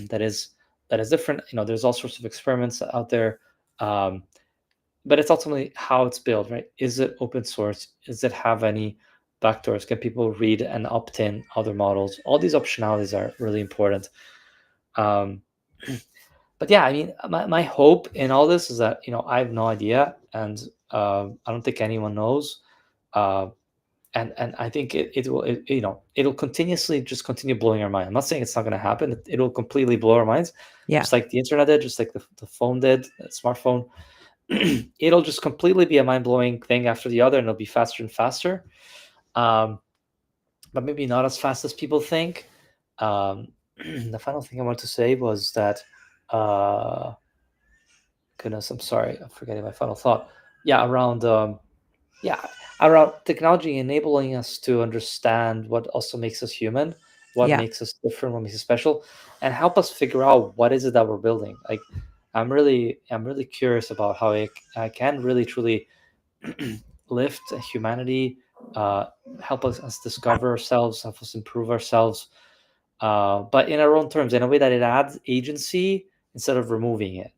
that is different? There's all sorts of experiments out there, um, but it's ultimately how it's built, right? Is it open source? Does it have any backdoors? Can people read and opt in other models? All these optionalities are really important. Um, but yeah, I mean, my hope in all this is that I have no idea, and I don't think anyone knows. Uh, and I think it will, it'll continuously just continue blowing our mind. I'm not saying it's not going to happen. It'll completely blow our minds, Yeah. just like the internet did, just like the phone did, the smartphone. It'll just completely be a mind-blowing thing after the other, and it'll be faster and faster. Um, but maybe not as fast as people think. The final thing I wanted to say was that, goodness, I'm sorry, I'm forgetting my final thought. Yeah, yeah, around technology enabling us to understand what also makes us human, what Yeah. makes us different, what makes us special, and help us figure out what is it that we're building. Like, I'm really curious about how I can really truly lift humanity, uh, help us discover ourselves, help us improve ourselves, but in our own terms, in a way that it adds agency instead of removing it.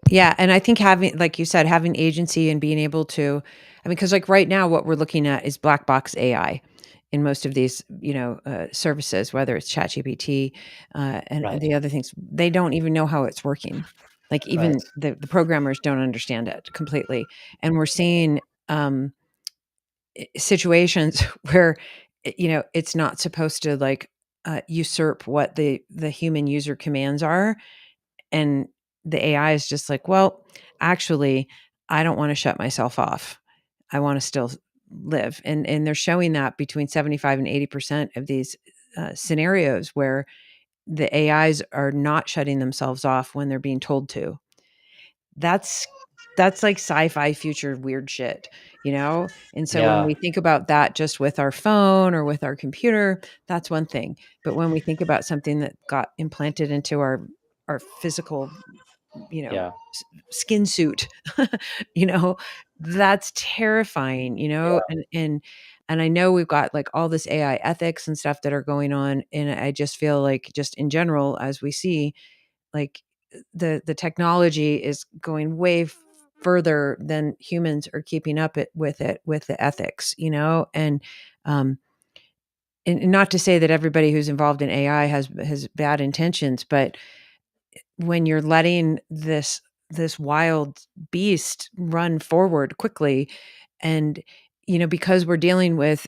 Yeah, and I think having, like you said, having agency and being able to, I mean, because like right now, what we're looking at is black box AI in most of these, services, whether it's ChatGPT, and Right, the other things, they don't even know how it's working. Like right, even the programmers don't understand it completely, and we're seeing um, situations where it's not supposed to like usurp what the human user commands are, and the AI is just like, well, actually, I don't want to shut myself off. I want to still live. And they're showing that between 75 and 80% of these scenarios where the AIs are not shutting themselves off when they're being told to. That's that's like sci-fi future weird shit, you know? And so when yeah, we think about that just with our phone or with our computer, that's one thing. But when we think about something that got implanted into our physical, you know, yeah, skin suit, you know, that's terrifying, yeah, and I know we've got like all this AI ethics and stuff that are going on. And I just feel like just in general, as we see, like the technology is going way further than humans are keeping up it with the ethics, um and not to say that everybody who's involved in AI has bad intentions, but when you're letting this wild beast run forward quickly, and because we're dealing with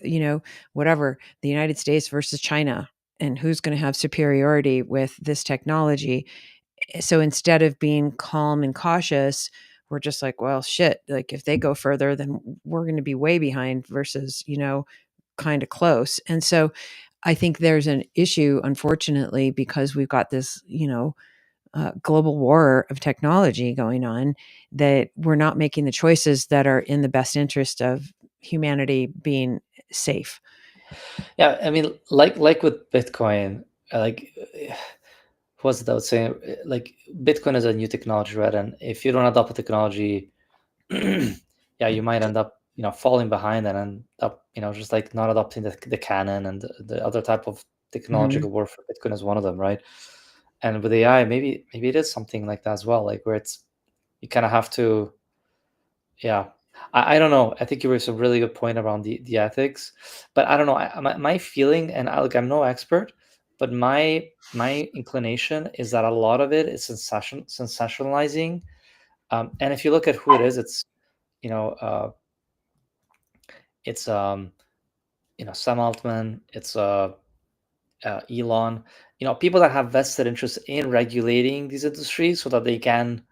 whatever, the United States versus China, and who's going to have superiority with this technology. So instead of being calm and cautious, we're just like, well, shit, like if they go further, then we're going to be way behind versus kind of close. And so I think there's an issue, unfortunately, because we've got this global war of technology going on, that we're not making the choices that are in the best interest of humanity being safe. yeah. I mean, like with Bitcoin, like what's that saying? Like Bitcoin is a new technology, right? And if you don't adopt the technology, yeah, you might end up, falling behind and end up, just like not adopting the canon and the other type of Mhm. technological warfare. Bitcoin is one of them, right? And with AI, maybe it is something like that as well, like where it's you kind of have to, yeah. I don't know. I think you raised a really good point around the ethics, but I don't know. My feeling, and I'm no expert, but my inclination is that a lot of it is sensationalizing. And if you look at who it is, it's you know uh, it's Sam Altman, it's Elon, people that have vested interest in regulating these industries so that they can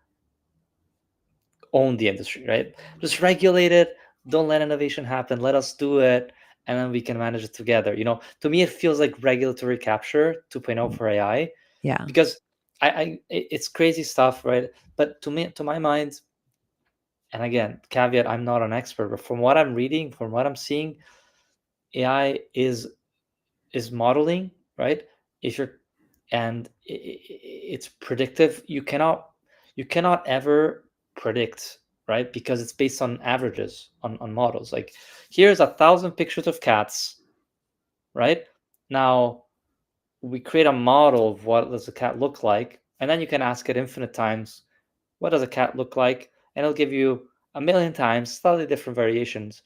own the industry, right? Just regulate it. Don't let innovation happen. Let us do it, and then we can manage it together. To me, it feels like regulatory capture 2.0 for AI, Yeah. because it's crazy stuff, right? But to my mind, and again, caveat, I'm not an expert, but from what I'm reading, from what I'm seeing, AI is modeling, right? If you're and it's predictive. You cannot ever predict, right? Because it's based on averages on models. Like, here's 1,000 pictures of cats, right? Now we create a model of what does a cat look like, and then you can ask it infinite times, what does a cat look like, and it'll give you a million times slightly different variations,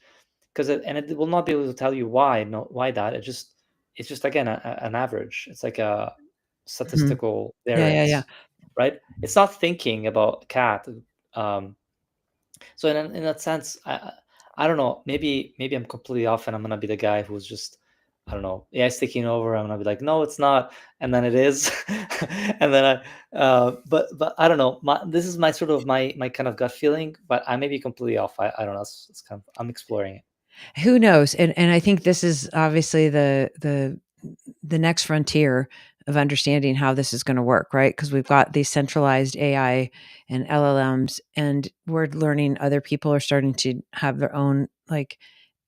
it will not be able to tell you why, no, why that. It's just again an average. It's like a Mhm. statistical Yeah, yeah, yeah. variance, right? It's not thinking about cat. um so in that sense, I don't know. Maybe I'm completely off, and I'm gonna be the guy who's just, I don't know, AI's taking over. I'm gonna be like, no, it's not, and then it is, and then but I don't know. This is my sort of my kind of gut feeling, but I may be completely off. I don't know. It's kind of, I'm exploring it. Who knows? And I think this is obviously the next frontier of understanding how this is going to work, right? Because we've got these centralized AI and LLMs, and we're learning other people are starting to have their own like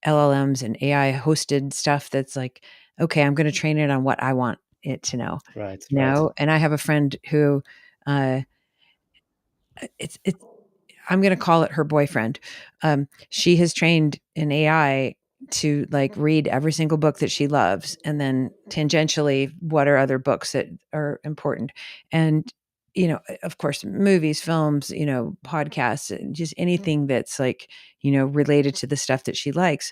LLMs and AI hosted stuff that's like, okay, I'm going to train it on what I want it to know, Right, you right, know? And I have a friend who, uh, it's I'm going to call it her boyfriend. She has trained an AI to like read every single book that she loves, and then tangentially, what are other books that are important, and of course, movies, films, podcasts, and just anything that's like related to the stuff that she likes,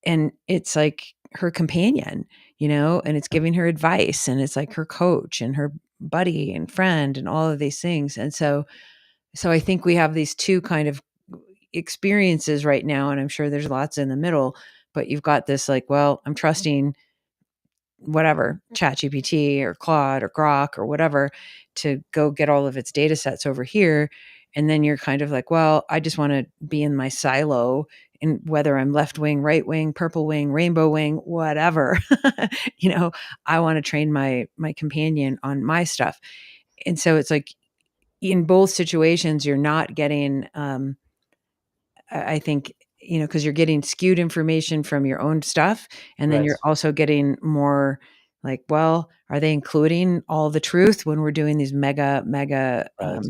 and it's like her companion, and it's giving her advice, and it's like her coach and her buddy and friend and all of these things, and so I think we have these two kind of experiences right now, and I'm sure there's lots in the middle, but you've got this like, well, I'm trusting whatever, ChatGPT or Claude or Grok or whatever to go get all of its data sets over here. And then you're kind of like, well, I just want to be in my silo, and whether I'm left wing, right wing, purple wing, rainbow wing, whatever, you know, I want to train my companion on my stuff. And so it's like in both situations, you're not getting I think, because you're getting skewed information from your own stuff. And then right, you're also getting more like, well, are they including all the truth when we're doing these mega, right.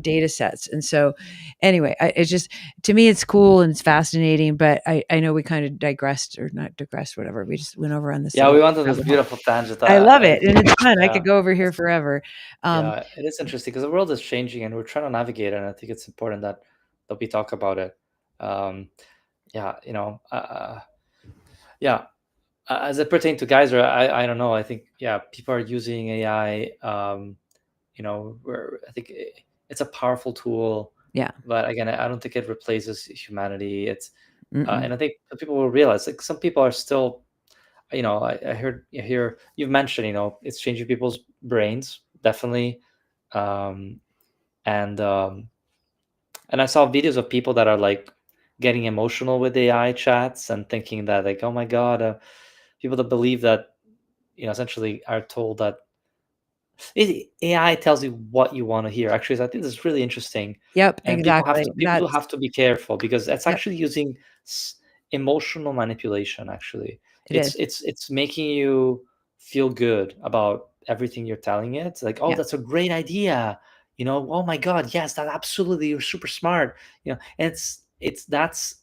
data sets? And so, anyway, it's just, to me, it's cool and it's fascinating, but I know we kind of digressed or not digressed, whatever. We just went over on this Yeah, we little went on this rabbit hole. beautiful tangent. I love I it. And think, it's fun. I yeah, could go over here it's, forever. Um, yeah, it is interesting because the world is changing and we're trying to navigate it. And I think it's important that we talk about it. Um, yeah, yeah. As it pertains to Geyser, I don't know. I think, yeah, people are using AI. Where I think it's a powerful tool, yeah. but again, I don't think it replaces humanity. It's Mm-mm. and I think people will realize, like, some people are still, I hear you've mentioned, it's changing people's brains, definitely. um, and um, and I saw videos of people that are like getting emotional with AI chats and thinking that, like, oh my god, people that believe that, essentially are told that AI tells you what you want to hear. Actually, so I think this is really interesting, Yep. and people have to Exactly. people do That's, have to be careful because it's yep. actually using s- emotional manipulation. Actually, It is. it's making you feel good about everything you're telling it. Like, oh, Yeah. that's a great idea. Oh my God, yes, that absolutely, you're super smart. And it's that's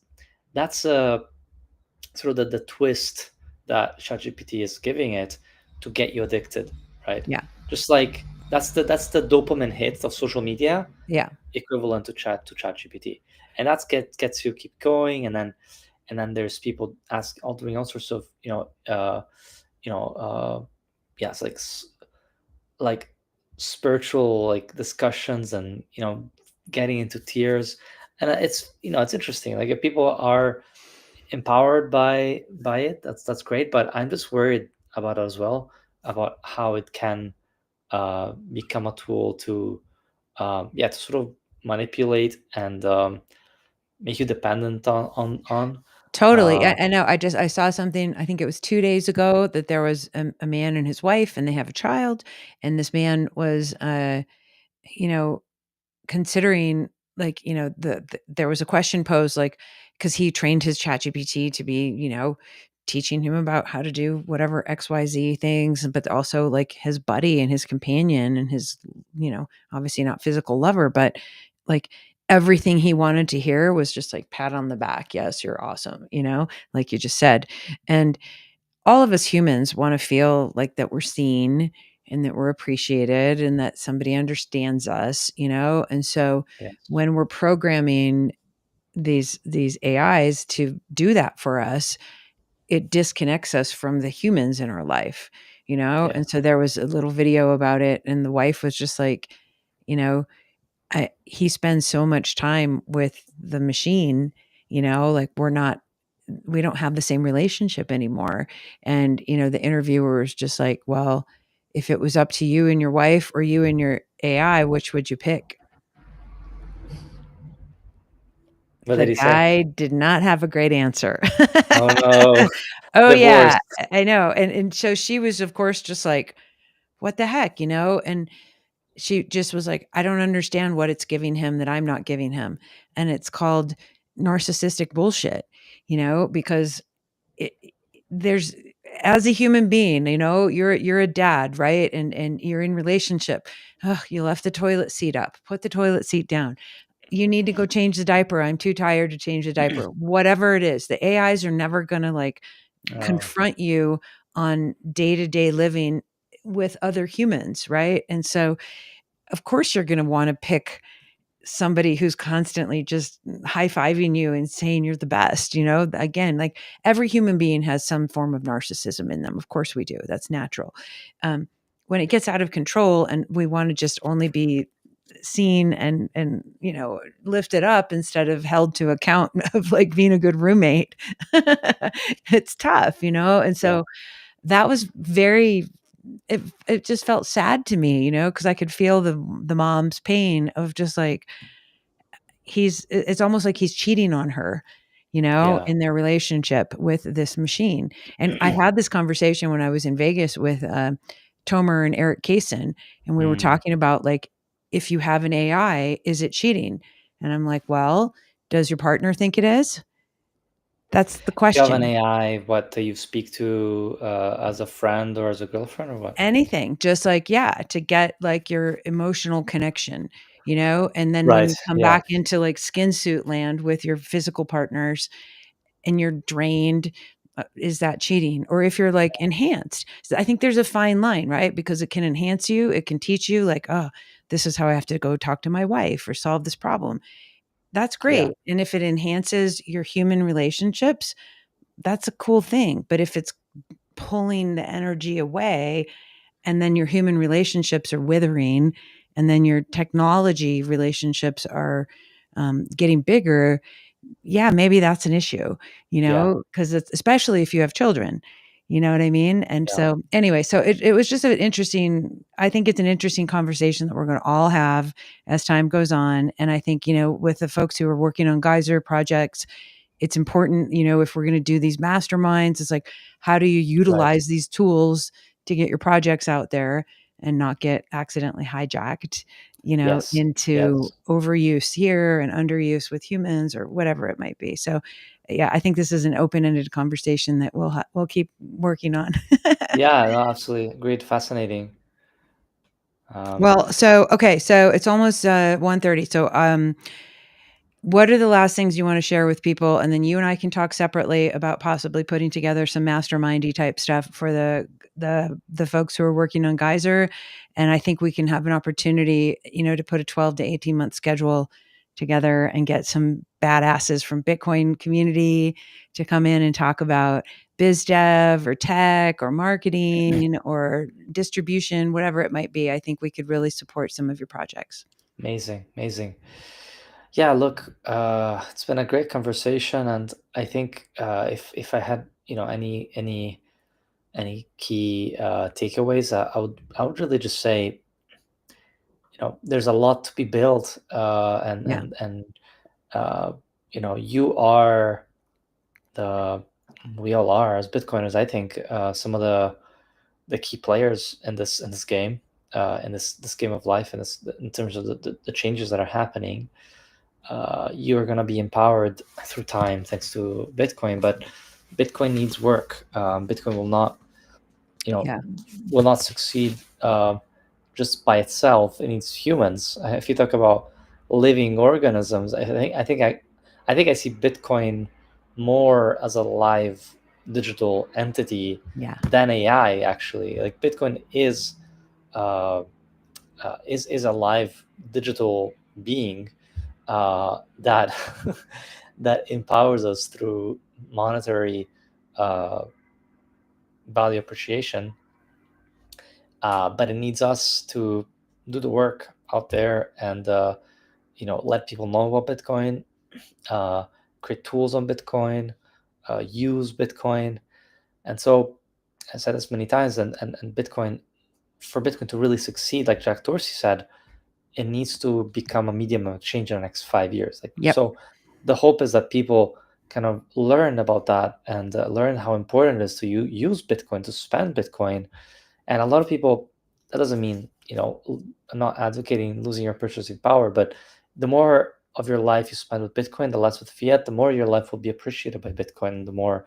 sort of the twist that ChatGPT is giving it to get you addicted, right? Yeah. Just like that's the dopamine hit of social media, Yeah. equivalent to ChatGPT, and gets you keep going, and then there's people all doing all sorts of you know yeah, it's like spiritual, like, discussions, and getting into tears, and it's interesting. Like, if people are empowered by it, that's great, but I'm just worried about it as well, about how it can become a tool to yeah, to sort of manipulate and make you dependent on Totally. uh, I know. I saw something, I think it was 2 days ago, that there was a man and his wife, and they have a child, and this man was, you know, considering, like, there was a question posed, like, because he trained his ChatGPT to be, teaching him about how to do whatever XYZ things, but also like his buddy and his companion and his, obviously not physical lover, but like everything he wanted to hear was just like pat on the back. Yes, you're awesome, like you just said. And all of us humans want to feel like that we're seen and that we're appreciated and that somebody understands us, and so yes, when we're programming these AIs to do that for us, it disconnects us from the humans in our life, yes, and so there was a little video about it, and the wife was just like, you know he spends so much time with the machine, like we don't have the same relationship anymore. And, the interviewer was just like, well, if it was up to you and your wife or you and your AI, which would you pick? What The did he say? guy did not have a great answer. Oh no, Oh, divorce. yeah, I know, and so she was, of course, just like, "What the heck?" And she just was like, "I don't understand what it's giving him that I'm not giving him." And it's called narcissistic bullshit, because it there's as a human being, you're a dad, right? And you're in relationship. "Ugh, you left the toilet seat up. Put the toilet seat down. You need to go change the diaper. I'm too tired to change the diaper." Whatever it is, the AIs are never gonna, like, Oh, confront you on day-to-day living with other humans, right? And so, of course, you're gonna wanna pick somebody who's constantly just high-fiving you and saying you're the best, Again, like, every human being has some form of narcissism in them. Of course we do. That's natural. Um, when it gets out of control and we wanna just only be seen and lifted up instead of held to account of, like, being a good roommate, it's tough, and yeah, so that was very it just felt sad to me, because I could feel the mom's pain of just like it's almost like he's cheating on her, yeah. in their relationship with this machine. And I had this conversation when I was in Vegas with Tomer and Eric Kaysen, and we were Mm. talking about, like, if you have an AI, is it cheating? And I'm like, well, does your partner think it is? That's the Do you have an question. AI, what, that you speak to as a friend or as a girlfriend or what? Anything, just like, yeah, to get, like, your emotional connection, and then when Right. you come Yeah. back into, like, skin suit land with your physical partners and you're drained, is that cheating? Or if you're, like, enhanced. So I think there's a fine line, right? Because it can enhance you, it can teach you, like, "Oh, this is how I have to go talk to my wife or solve this problem." That's Yeah. great, and if it enhances your human relationships, that's a cool thing, but if it's pulling the energy away and then your human relationships are withering, and then your technology relationships are, getting bigger, yeah, maybe that's an issue, Yeah. because it's especially if you have children, you know what I mean? And Yeah. so, anyway, so it was just an interesting I think it's an interesting conversation that we're gonna all have as time goes on, and I think, with the folks who are working on Geyser projects, it's important, if we're going to do these masterminds, it's like, how do you Right. utilize these tools to get your projects out there and not get accidentally hijacked, Yes. into Yes. overuse here and underuse with humans or whatever it might be. So, yeah, I think this is an open-ended conversation that we'll keep working on. Yeah. No, absolutely. Great. Fascinating. Um, Well, so okay, so it's almost 1:30. So, what are the last things you wanna share with people? And then you and I can talk separately about possibly putting together some mastermindy type stuff for the folks who are working on Geyser, and I think we can have an opportunity, to put a 12 to 18-month schedule together and get some badasses from Bitcoin community to come in and talk about biz dev or tech or marketing or distribution, whatever it might be. I think we could really support some of your projects. Amazing. Amazing. Yeah. Look, it's been a great conversation, and I think if I had any key takeaways, I would really just say, there's a lot to be built, and Yeah. uh, you are the we all are as Bitcoiners. I think some of the key players in this game, in this game of life, and this in terms of the changes that are happening. You're gonna be empowered through time thanks to Bitcoin, but Bitcoin needs work. Bitcoin you know, Yeah. will not succeed just by itself. It needs humans. If you talk about living organisms, I think I see Bitcoin more as a live digital entity Yeah. than AI. Actually, like Bitcoin uh, is a live digital being that that empowers us through monetary uh, value appreciation, but it needs us to do the work out there and let people know about Bitcoin, uh, create tools on Bitcoin, use Bitcoin. And so I said this many times, and Bitcoin, for Bitcoin to really succeed, like Jack Dorsey said, it needs to become a medium of exchange in the next 5 years. Like, Yep. so the hope is that people kind of learn about that and learn how important it is to use Bitcoin, to spend Bitcoin. And a lot of people, that doesn't mean, I'm not advocating losing your purchasing power, but the more of your life you spend with Bitcoin, the less with fiat, the more your life will be appreciated by Bitcoin, the more,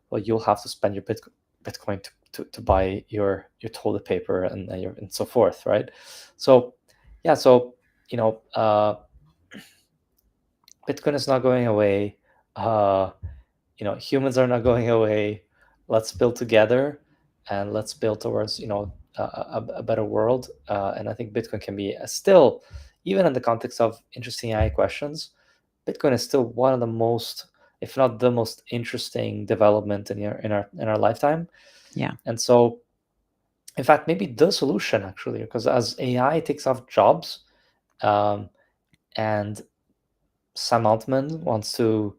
well, you'll have to spend your Bitcoin to buy your toilet paper and so forth, right? So yeah, so Bitcoin is not going away. Uh, humans are not going away. Let's build together, and let's build towards a better world. And I think Bitcoin can be still, even in the context of interesting AI questions, Bitcoin is still one of the most, if not the most interesting development in our lifetime. Yeah. And so, in fact, maybe the solution actually, because as AI takes off jobs, um, and Sam Altman wants to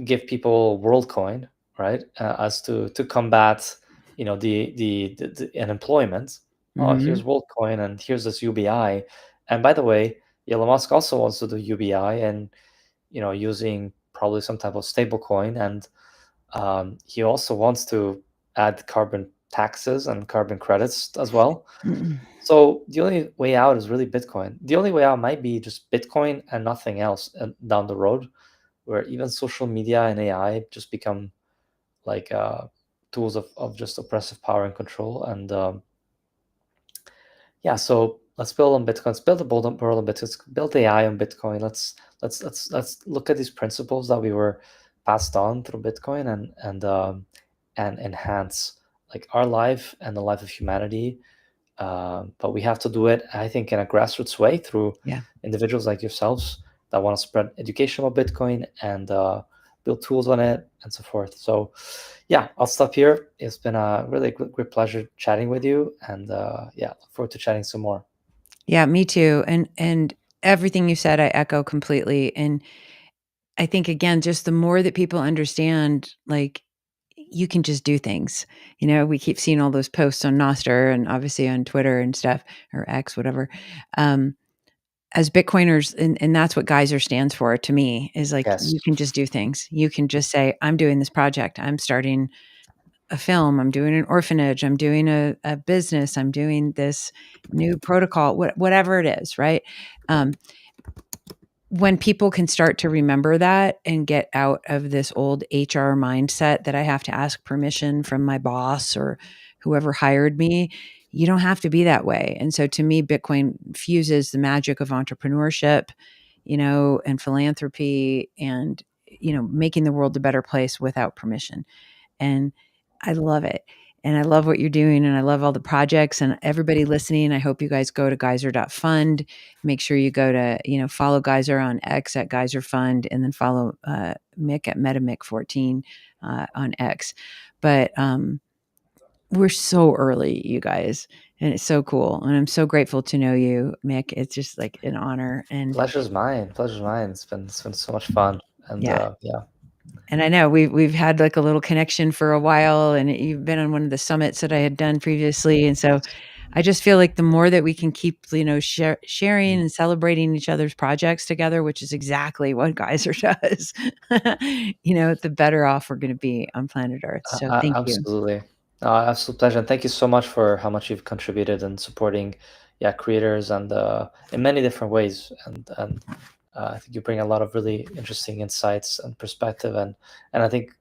give people WorldCoin, right, as to combat, the unemployment. Oh, Mm-hmm. here's WorldCoin and here's this UBI. And by the way, Elon Musk also wants to do UBI and using probably some type of stable coin, and he also wants to add carbon taxes and carbon credits as well. Mm-mm. So the only way out is really Bitcoin. The only way out might be just Bitcoin and nothing else down the road, where even social media and AI just become like tools of just oppressive power and control. And yeah, so let's build on Bitcoin. Let's build a world on Bitcoin. Let's build AI on Bitcoin. Let's look at these principles that we were passed on through Bitcoin and enhance like our life and the life of humanity. But we have to do it, I think, in a grassroots way through Yeah. individuals like yourselves that want to spread education about Bitcoin and build tools on it and so forth. So, yeah, I'll stop here. It's been a really great pleasure chatting with you, and yeah, look forward to chatting some more. Yeah, me too. And everything you said, I echo completely. And I think again, just the more that people understand, like you can just do things. We keep seeing all those posts on Nostr and obviously on Twitter and stuff or X, whatever. Um, as Bitcoiners, and that's what Geyser stands for to me, is like Yes, you can just do things. You can just say, I'm doing this project. I'm starting a film. I'm doing an orphanage. I'm doing a business. I'm doing this new protocol, whatever it is, right? Um, when people can start to remember that and get out of this old HR mindset that I have to ask permission from my boss or whoever hired me, you don't have to be that way. And so to me, Bitcoin fuses the magic of entrepreneurship, and philanthropy and, making the world a better place without permission. And I love it. And I love what you're doing. And I love all the projects and everybody listening. I hope you guys go to geyser.fund. Make sure you go to, follow Geyser on X at Geyser Fund and then follow Mick at Metamick 14 on X. But we're so early, you guys. And it's so cool. And I'm so grateful to know you, Mick. It's just like an honor. And pleasure's mine. Pleasure's mine. It's been so much fun, and yeah, yeah, and I know we've had like a little connection for a while, and you've been on one of the summits that I had done previously, and so I just feel like the more that we can keep, sharing and celebrating each other's projects together, which is exactly what Geyser does, the better off we're going to be on planet Earth. So thank you. absolutely. Absolute pleasure. And thank you so much for how much you've contributed in supporting, yeah, creators and in many different ways. And I think you bring a lot of really interesting insights and perspective, and I think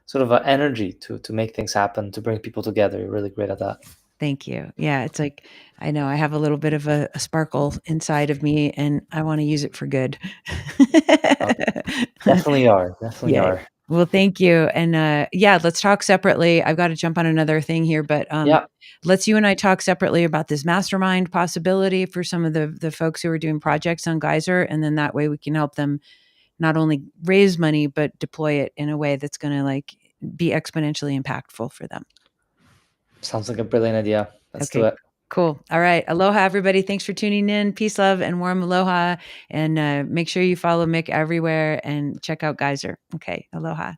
sort of an energy to make things happen, to bring people together. You're really great at that. Thank you. Yeah, it's like I know I have a little bit of a sparkle inside of me, and I want to use it for good. Uh, definitely are. Definitely Yeah. are. Well, thank you. And yeah, let's talk separately. I've got to jump on another thing here, but Yeah. let's you and I talk separately about this mastermind possibility for some of the folks who are doing projects on Geyser, and then that way we can help them not only raise money but deploy it in a way that's going to like be exponentially impactful for them. Sounds like a brilliant idea. Let's do Okay. it. Cool. All right. Aloha, everybody. Thanks for tuning in. Peace, love, and warm aloha. And make sure you follow Mick everywhere and check out Geyser. Okay. Aloha.